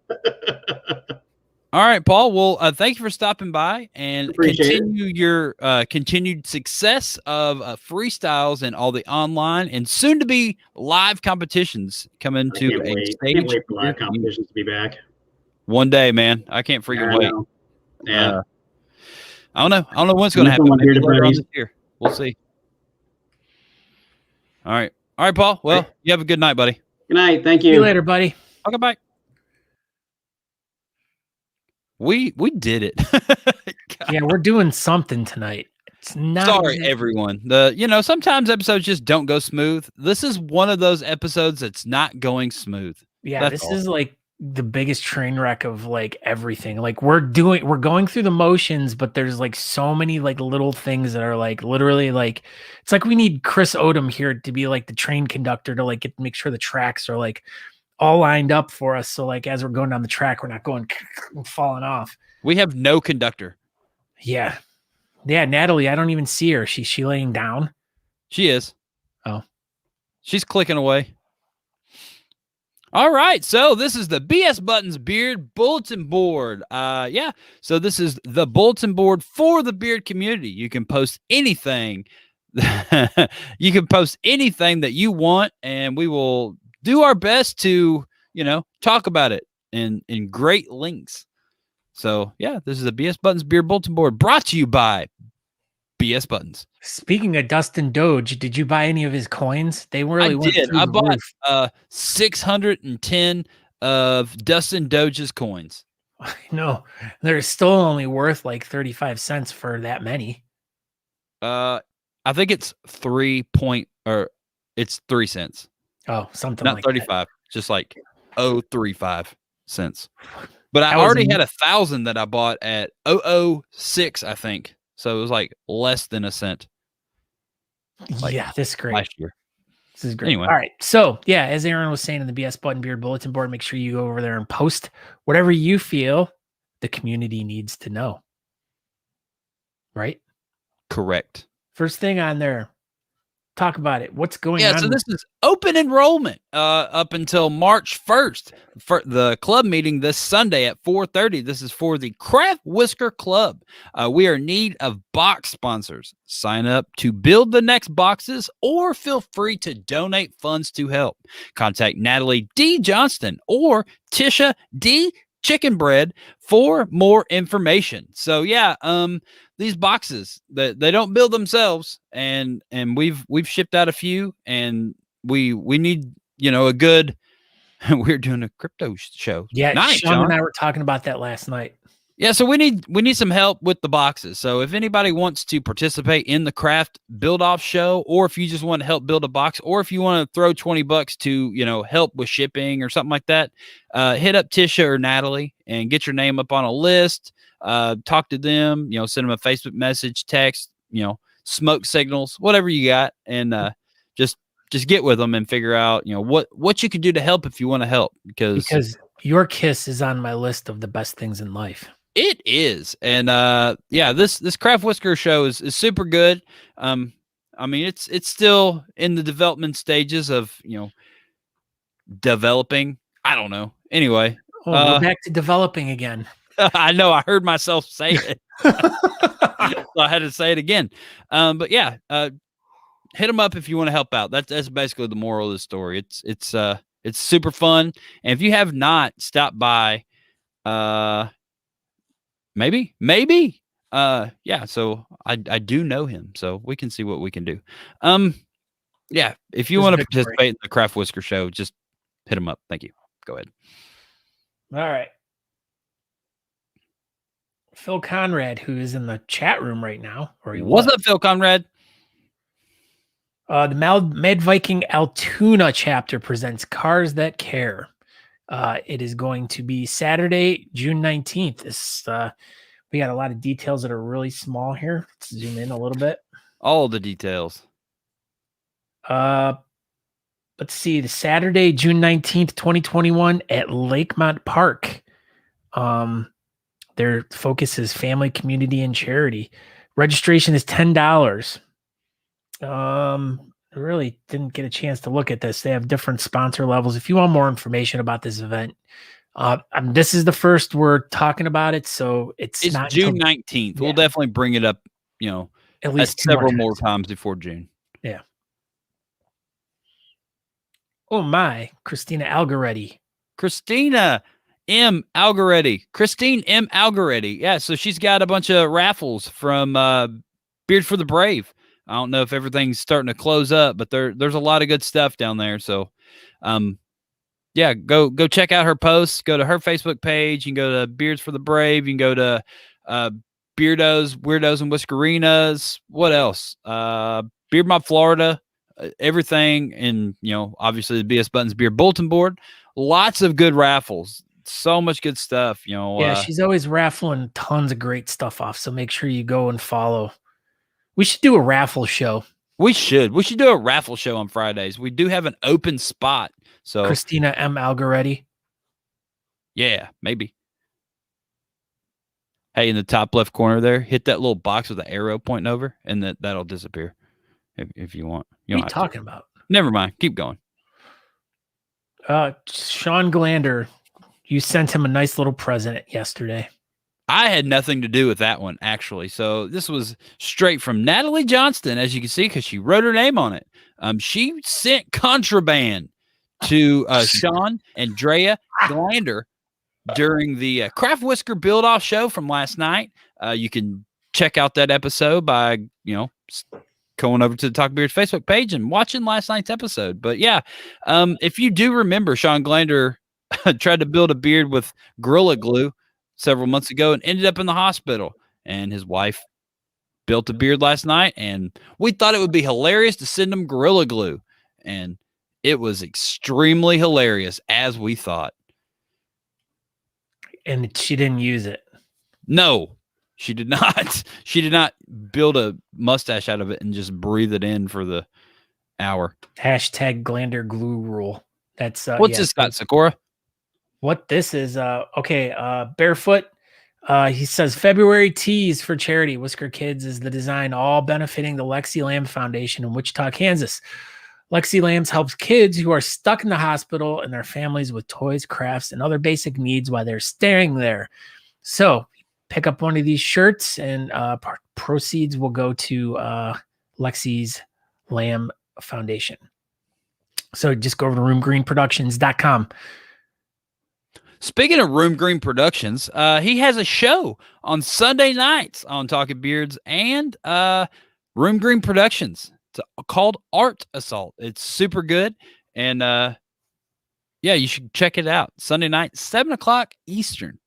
All right, Paul. Well, thank you for stopping by and continue your continued success of freestyles and all the online and soon to be live competitions coming to a stage. I can't wait for live competitions to be back. One day, man. I can't freaking wait. Yeah. I don't know. I don't know what's going to happen. Maybe later on this year. We'll see. All right. All right, Paul. Well, you have a good night, buddy. Good night. Thank you. See you later, buddy. Okay, bye. We did it. Yeah, we're doing something tonight. It's not sorry, everyone. Sometimes episodes just don't go smooth. This is one of those episodes that's not going smooth. Yeah, this is like the biggest train wreck of like everything. Like we're going through the motions, but there's like so many like little things that are like literally like it's like we need Chris Odom here to be like the train conductor to like make sure the tracks are like all lined up for us. So like as we're going down the track, we're not going falling off. We have no conductor. Yeah. Yeah, Natalie, I don't even see her. She laying down? She is. Oh. She's clicking away. All right, so this is the BS Buttons Beard Bulletin Board. So this is the bulletin board for the beard community. You can post anything. You can post anything that you want, and we will do our best to, talk about it in great links. So, yeah, this is the BS Buttons Beard Bulletin Board brought to you by BS Buttons. Speaking of Dustin Doge, did you buy any of his coins? They really went did. through I the bought roof. 610 of Dustin Doge's coins. No, they're still only worth like 35 cents for that many. I I think it's 3 cents, Oh, something not like 35, just like 0.35 cents. But I That was already a- had 1,000 that I bought at 0.06, I think. So it was like less than a cent that. like Yeah, this is great. last year. This is great. Anyway. All right. So, yeah, as Aaron was saying in the BS Button Beard Bulletin board, make sure you go over there and post whatever you feel the community needs to know. Right? Correct. First thing on there, talk about it. What's going Yeah, on? so this is open enrollment up until March 1st for the club meeting this Sunday at 4:30. This is for the Craft Whisker Club. We are in need of box sponsors. Sign up to build the next boxes or feel free to donate funds to help. Contact Natalie D. Johnston or Tisha D. Chicken Bread for more information. So yeah, these boxes that they don't build themselves, and we've shipped out a few, and we need a good. We're doing a crypto show. Yeah, Nice, Sean Sean. and I were talking about that last night. Yeah, so we need some help with the boxes. So if anybody wants to participate in the craft build off show, or if you just want to help build a box, or if you want to throw $20 to help with shipping or something like that, hit up Tisha or Natalie and get your name up on a list. Talk to them. Send them a Facebook message, text. Smoke signals, whatever you got, and just get with them and figure out what you can do to help if you want to help Because your kiss is on my list of the best things in life. It is. And this Craft Whisker show is super good. I mean, it's still in the development stages of, developing. I don't know. Anyway. Oh, we're back to developing again. I know. I heard myself say it. So I had to say it again. But yeah, hit them up if you want to help out. That's basically the moral of the story. It's super fun. And if you have not stopped by, maybe. Yeah. So I do know him, so we can see what we can do. Yeah. If you want to participate in the Craft Whisker show, just hit him up. Thank you. Go ahead. All right. Phil Conrad, who is in the chat room right now, or What's up, Phil Conrad? The Mad Viking Altoona chapter presents Cars That Care. It is going to be Saturday, June 19th. We got a lot of details that are really small here. Let's zoom in a little bit. All the details. Let's see. The Saturday, June 19th, 2021 at Lakemont Park. Their focus is family, community, and charity. Registration is $10. I really didn't get a chance to look at this. They have different sponsor levels. If you want more information about this event, this is the first we're talking about it, so it's not June 19th. Yeah. We'll definitely bring it up, at least several more times before June. Yeah. Oh my, Christina Algaretti. Christine M. Algaretti. Yeah, so she's got a bunch of raffles from Beard for the Brave. I don't know if everything's starting to close up, but there's a lot of good stuff down there. So, yeah, go check out her posts. Go to her Facebook page. You can go to Beards for the Brave. You can go to Beardos, Weirdos, and Whiskerinas. What else? Beard Mob Florida. Everything, and obviously the BS Buttons Beard Bulletin board. Lots of good raffles. So much good stuff. Yeah, she's always raffling tons of great stuff off. So make sure you go and follow. We should do a raffle show. We should do a raffle show on Fridays. We do have an open spot. So Christina M. Algaretti. Yeah, maybe. Hey, in the top left corner there, hit that little box with the arrow pointing over, and that'll disappear if you want. What are you talking about? Never mind. Keep going. Sean Glander, you sent him a nice little present yesterday. I had nothing to do with that one, actually. So this was straight from Natalie Johnston, as you can see, because she wrote her name on it. She sent contraband to Sean and Drea Glander during the Craft Whisker Build-Off show from last night. You can check out that episode by, going over to the Talk Beards Facebook page and watching last night's episode. But yeah, if you do remember, Sean Glander tried to build a beard with Gorilla Glue several months ago and ended up in the hospital, and his wife built a beard last night, and we thought it would be hilarious to send them Gorilla Glue, and it was extremely hilarious, as we thought. And she didn't use it. No, she did not. She did not build a mustache out of it and just breathe it in for the hour. Hashtag Glander glue rule. That's What's this got, Sakura? What this is, Barefoot. He says February tees for charity. Whisker Kids is the design, all benefiting the Lexi Lamb Foundation in Wichita, Kansas. Lexi Lambs helps kids who are stuck in the hospital and their families with toys, crafts, and other basic needs while they're staying there. So pick up one of these shirts, and proceeds will go to Lexi's Lamb Foundation. So just go over to roomgreenproductions.com. Speaking of Room Green Productions, he has a show on Sunday nights on Talking Beards and Room Green Productions. It's called Art Assault. It's super good. And yeah, you should check it out. Sunday night, 7 o'clock Eastern.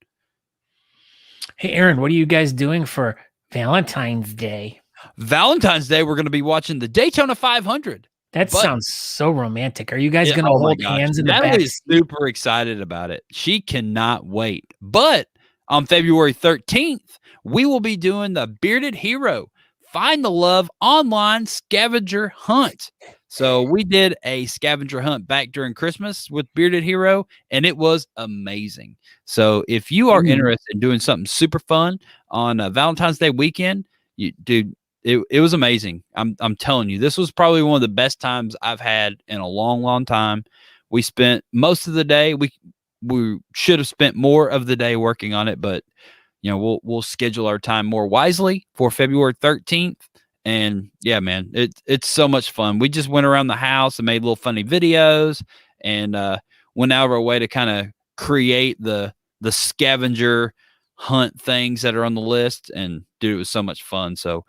Hey, Aaron, what are you guys doing for Valentine's Day? Valentine's Day, we're going to be watching the Daytona 500. That sounds so romantic. Are you guys going to hold hands in the back? Natalie is super excited about it. She cannot wait. But on February 13th, we will be doing the Bearded Hero Find the Love online scavenger hunt. So we did a scavenger hunt back during Christmas with Bearded Hero, and it was amazing. So if you are interested in doing something super fun on Valentine's Day weekend, dude, it was amazing. I'm telling you, this was probably one of the best times I've had in a long, long time. We spent most of the day. We should have spent more of the day working on it, but we'll schedule our time more wisely for February 13th. And yeah, man, it's so much fun. We just went around the house and made little funny videos and went out of our way to kind of create the scavenger hunt things that are on the list. And dude, it was so much fun. So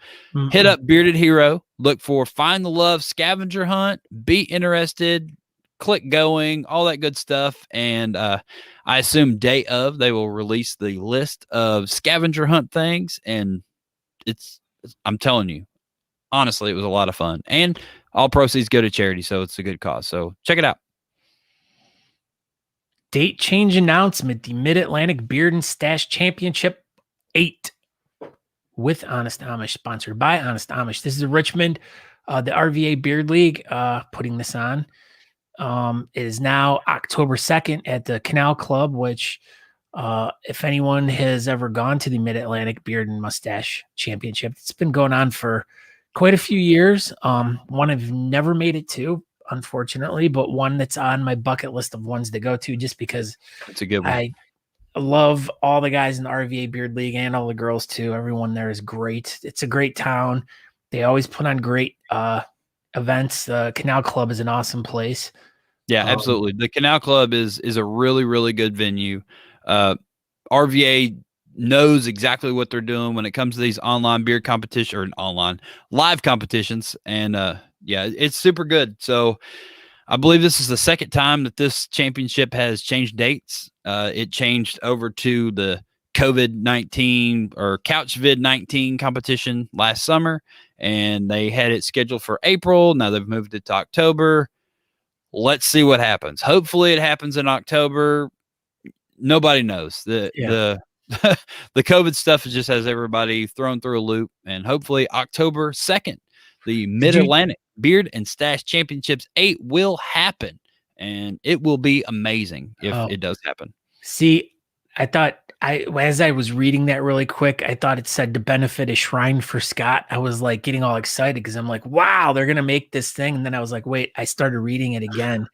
hit up Bearded Hero, look for Find the Love scavenger hunt, be interested, click going, all that good stuff. And I assume day of, they will release the list of scavenger hunt things. And I'm telling you, honestly, it was a lot of fun. And all proceeds go to charity, so it's a good cause. So check it out. Date change announcement: the Mid-Atlantic Beard and Stash Championship 8 with Honest Amish, sponsored by Honest Amish. This is Richmond, the RVA Beard League putting this on. It is now October 2nd at the Canal Club, which if anyone has ever gone to the Mid-Atlantic Beard and Mustache Championship, it's been going on for quite a few years. One I've never made it to, unfortunately, but one that's on my bucket list of ones to go to, just because it's a good one. I love all the guys in the RVA Beard League and all the girls too. Everyone there is great. It's a great town. They always put on great events. The Canal Club is an awesome place. Yeah, absolutely. The Canal Club is a really, really good venue. RVA knows exactly what they're doing when it comes to these online beard competition or online live competitions. And yeah, it's super good. So I believe this is the second time that this championship has changed dates. It changed over to the COVID-19 or CouchVid-19 competition last summer, and they had it scheduled for April. Now they've moved it to October. Let's see what happens. Hopefully it happens in October. Nobody knows. The COVID stuff just has everybody thrown through a loop, and hopefully October 2nd, the Mid-Atlantic Beard and Stash Championships 8 will happen, and it will be amazing if it does happen. See, I thought as I was reading that really quick, I thought it said to benefit a shrine for Scott. I was like getting all excited because I'm like, wow, they're going to make this thing. And then I was like, wait, I started reading it again.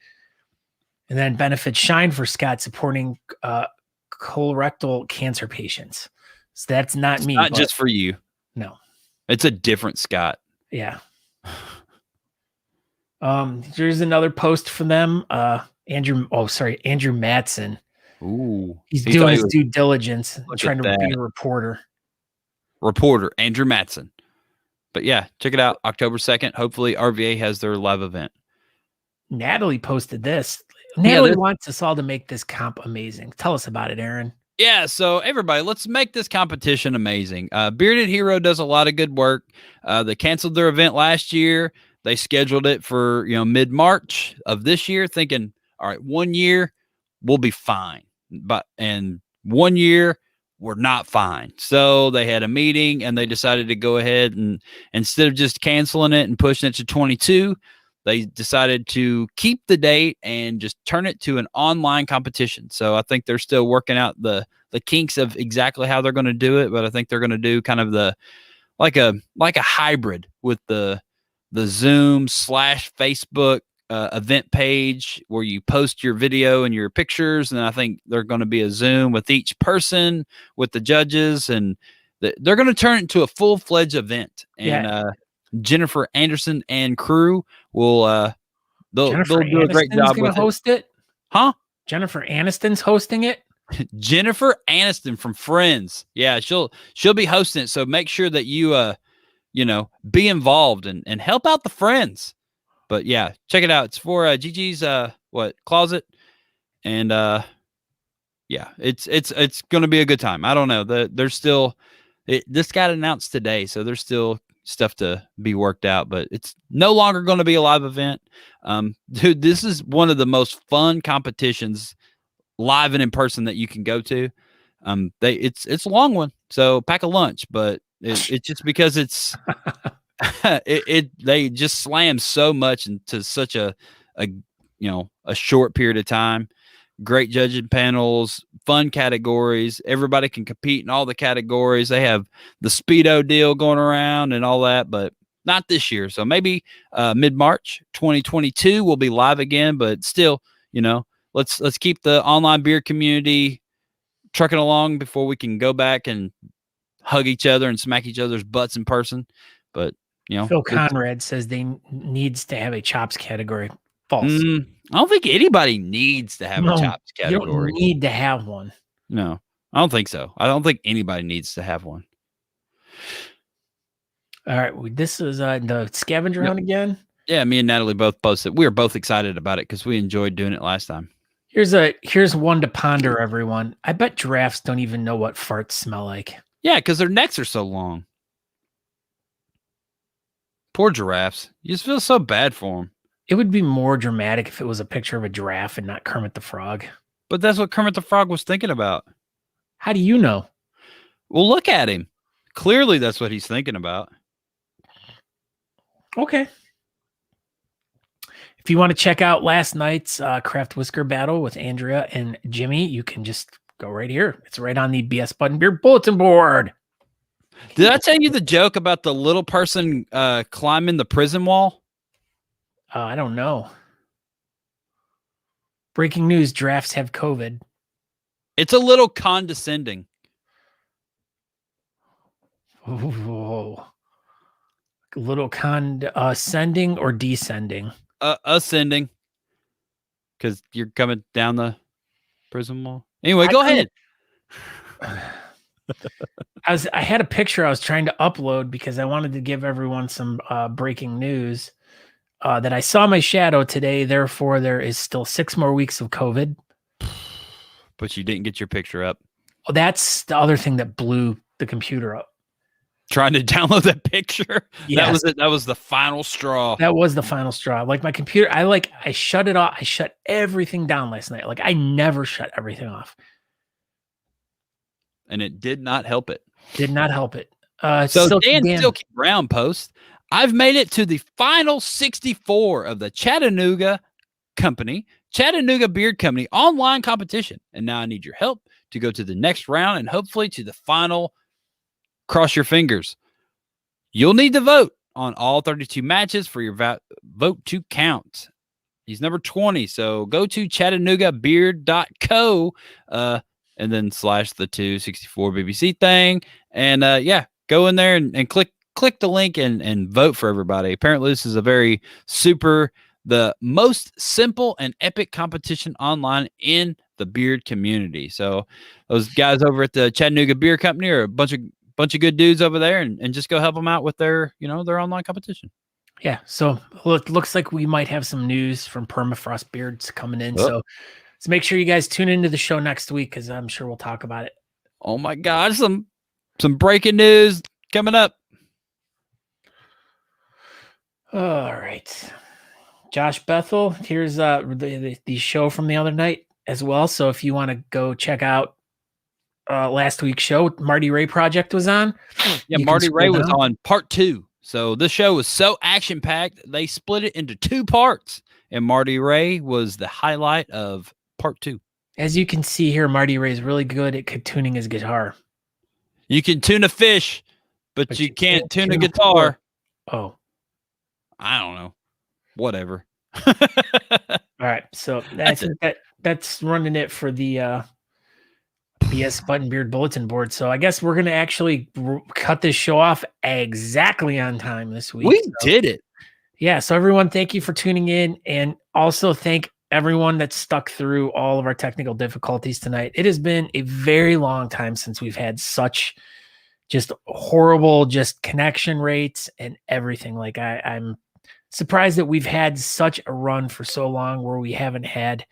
And then benefit Shine for Scott, supporting colorectal cancer patients. So that's not me. Not just for you. No. It's a different Scott. Yeah. Here's another post from them. Andrew Matson. Ooh. He's doing his due diligence, trying to be a reporter. Andrew Matson. But yeah, check it out. October 2nd. Hopefully RVA has their live event. Natalie posted this. Natalie wants us all to make this comp amazing. Tell us about it, Aaron. Yeah, so everybody, let's make this competition amazing. Bearded Hero does a lot of good work. They canceled their event last year. They scheduled it for mid-March of this year, thinking, all right, 1 year we'll be fine, and 1 year we're not fine. So they had a meeting and they decided to go ahead and instead of just canceling it and pushing it to 22, they decided to keep the date and just turn it to an online competition. So I think they're still working out the kinks of exactly how they're going to do it, but I think they're going to do kind of the like a hybrid with the Zoom / Facebook event page where you post your video and your pictures, and I think they're going to be a Zoom with each person with the judges, and they're going to turn it into a full-fledged event. And Jennifer Anderson and crew will they'll do a great job with host it. Huh? Jennifer Aniston's hosting it. Jennifer Aniston from Friends. Yeah, she'll be hosting it. So make sure that you be involved and help out the friends. But yeah, check it out. It's for Gigi's closet, and yeah, it's going to be a good time. I don't know. There's still this got announced today, so there's still stuff to be worked out, but it's no longer going to be a live event. Dude, this is one of the most fun competitions live and in person that you can go to. It's a long one, so pack a lunch, but it's just because it's they just slam so much into such a short period of time. Great judging panels, fun categories. Everybody can compete in all the categories. They have the Speedo deal going around and all that, but not this year. So maybe mid-March 2022 will be live again, but still, let's keep the online beer community trucking along before we can go back and hug each other and smack each other's butts in person. But Phil Conrad says they needs to have a chops category. False. I don't think anybody needs to have a chops category. You don't need to have one. No, I don't think so. I don't think anybody needs to have one. All right. This is the scavenger hunt again. Yeah, me and Natalie both posted. We were both excited about it because we enjoyed doing it last time. Here's one to ponder, everyone. I bet giraffes don't even know what farts smell like. Yeah, because their necks are so long. Poor giraffes. You just feel so bad for them. It would be more dramatic if it was a picture of a giraffe and not Kermit the Frog. But that's what Kermit the Frog was thinking about. How do you know? Well, look at him. Clearly, that's what he's thinking about. Okay. If you want to check out last night's Craft Whisker battle with Andrea and Jimmy, you can just go right here. It's right on the BS Button Beer bulletin board. Did I tell you the joke about the little person climbing the prison wall? I don't know. Breaking news, giraffes have COVID. It's a little condescending. Whoa. A little ascending or descending? Ascending. Because you're coming down the prison wall. Anyway, go ahead. I had a picture I was trying to upload because I wanted to give everyone some breaking news. That I saw my shadow today. Therefore, there is still 6 more weeks of COVID. But you didn't get your picture up. Oh, that's the other thing that blew the computer up. Trying to download that picture. Yes. That was it. That was the final straw. That was the final straw. Like my computer, I shut it off. I shut everything down last night. Like I never shut everything off. And it did not help it. Did not help it. So Dan Silky Brown posts, I've made it to the final 64 of the Chattanooga Beard Company online competition. And now I need your help to go to the next round and hopefully to the final. Cross your fingers. You'll need to vote on all 32 matches for your vote to count. He's number 20. So go to ChattanoogaBeard.co and then / the 264 BBC thing. And go in there and click the link and vote for everybody. Apparently, this is a very the most simple and epic competition online in the beard community. So those guys over at the Chattanooga Beer Company are a bunch of good dudes over there, and just go help them out with their online competition. Yeah. So it looks like we might have some news from Permafrost Beards coming in. So So make sure you guys tune into the show next week because I'm sure we'll talk about it. Oh my gosh, some breaking news coming up. All right. Josh Bethel, here's the show from the other night as well. So if you want to go check out last week's show, Marty Ray Project was on. Yeah, Marty Ray was on part 2. So this show was so action-packed, they split it into 2 parts. And Marty Ray was the highlight of part 2. As you can see here, Marty Ray is really good at tuning his guitar. You can tune a fish, but you can't tune a guitar. Oh. I don't know. Whatever. All right. So that's running it for the BS Button Beard Bulletin board. So I guess we're going to actually cut this show off exactly on time this week. We did it. Yeah. So everyone, thank you for tuning in. And also thank everyone that stuck through all of our technical difficulties tonight. It has been a very long time since we've had such just horrible connection rates and everything. Like I'm surprised that we've had such a run for so long where we haven't had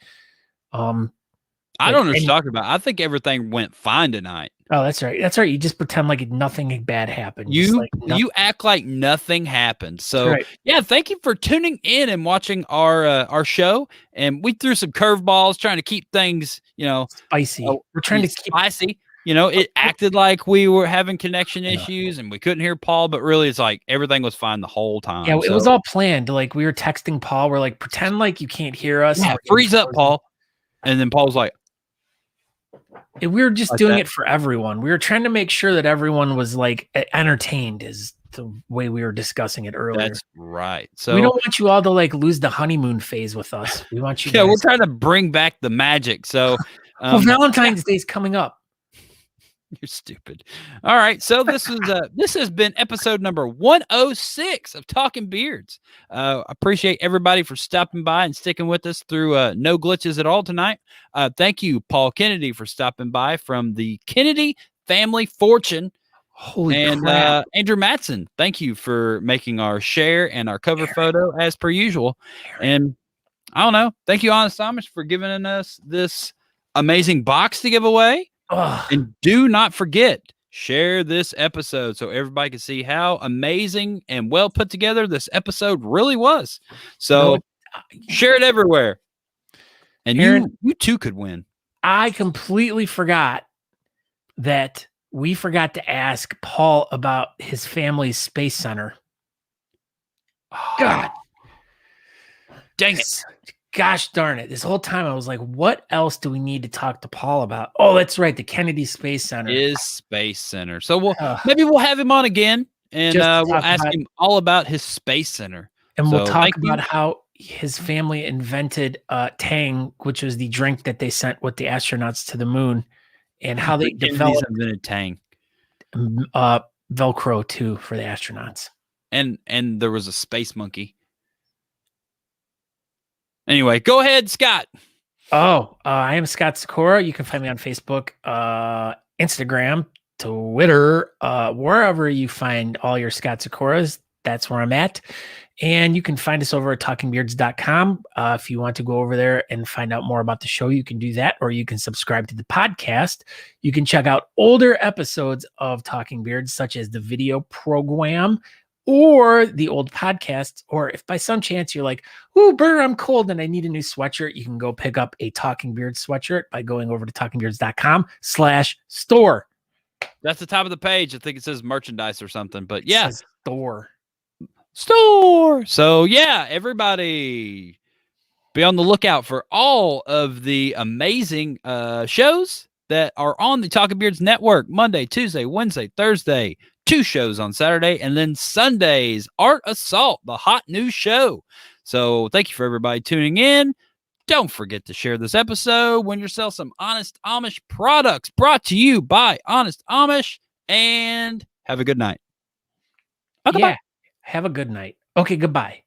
I don't know what you're talking about. I think everything went fine tonight. Oh, that's right. That's right. You just pretend like nothing bad happened. You act like nothing happened. So yeah, thank you for tuning in and watching our show. And we threw some curveballs trying to keep things, spicy. We're trying to keep spicy. It acted like we were having connection issues and we couldn't hear Paul, but really it's like everything was fine the whole time. Yeah, it was all planned. Like we were texting Paul. We're like, pretend like you can't hear us. Yeah, freeze up, Paul. And then Paul's like, we were just doing it for everyone. We were trying to make sure that everyone was like entertained is the way we were discussing it earlier. That's right. So we don't want you all to like lose the honeymoon phase with us. We want you. Yeah, we're trying to bring back the magic. So well, Valentine's Day's coming up. You're stupid. All right. So this has been episode number 106 of Talking Beards. Appreciate everybody for stopping by and sticking with us through no glitches at all tonight. Thank you, Paul Kennedy, for stopping by from the Kennedy Family Fortune. Holy crap. Andrew Matson, thank you for making our share and our cover photo as per usual. And I don't know. Thank you, Honest Amish, for giving us this amazing box to give away. And do not forget, share this episode so everybody can see how amazing and well put together this episode really was. So share it everywhere. And Aaron, you too could win. I completely forgot that we forgot to ask Paul about his family's space center. God. Dang it. Gosh darn it. This whole time I was like, what else do we need to talk to Paul about? Oh, that's right. The Kennedy Space Center. Is Space Center. So maybe we'll have him on again and we'll ask him all about his Space Center. And we'll talk about how his family invented Tang, which was the drink that they sent with the astronauts to the moon, and how they developed invented Tang. Velcro too for the astronauts. And there was a space monkey. Anyway, go ahead, Scott. I am Scott Sakura. You can find me on Facebook, Instagram, Twitter, wherever you find all your Scott Sakuras. That's where I'm at. And you can find us over at talkingbeards.com. If you want to go over there and find out more about the show, you can do that, or you can subscribe to the podcast. You can check out older episodes of Talking Beards, such as the video program, or the old podcasts, or if by some chance you're like, ooh, Burr, I'm cold and I need a new sweatshirt, you can go pick up a Talking Beards sweatshirt by going over to talkingbeards.com/store. That's the top of the page. I think it says merchandise or something, but yeah. Store. So yeah, everybody be on the lookout for all of the amazing shows that are on the Talking Beards Network. Monday, Tuesday, Wednesday, Thursday, 2 shows on Saturday, and then Sundays, Art Assault, the hot new show. So thank you for everybody tuning in. Don't forget to share this episode when you sell some Honest Amish products, brought to you by Honest Amish, and have a good night. Okay, yeah, bye. Have a good night. Okay, goodbye.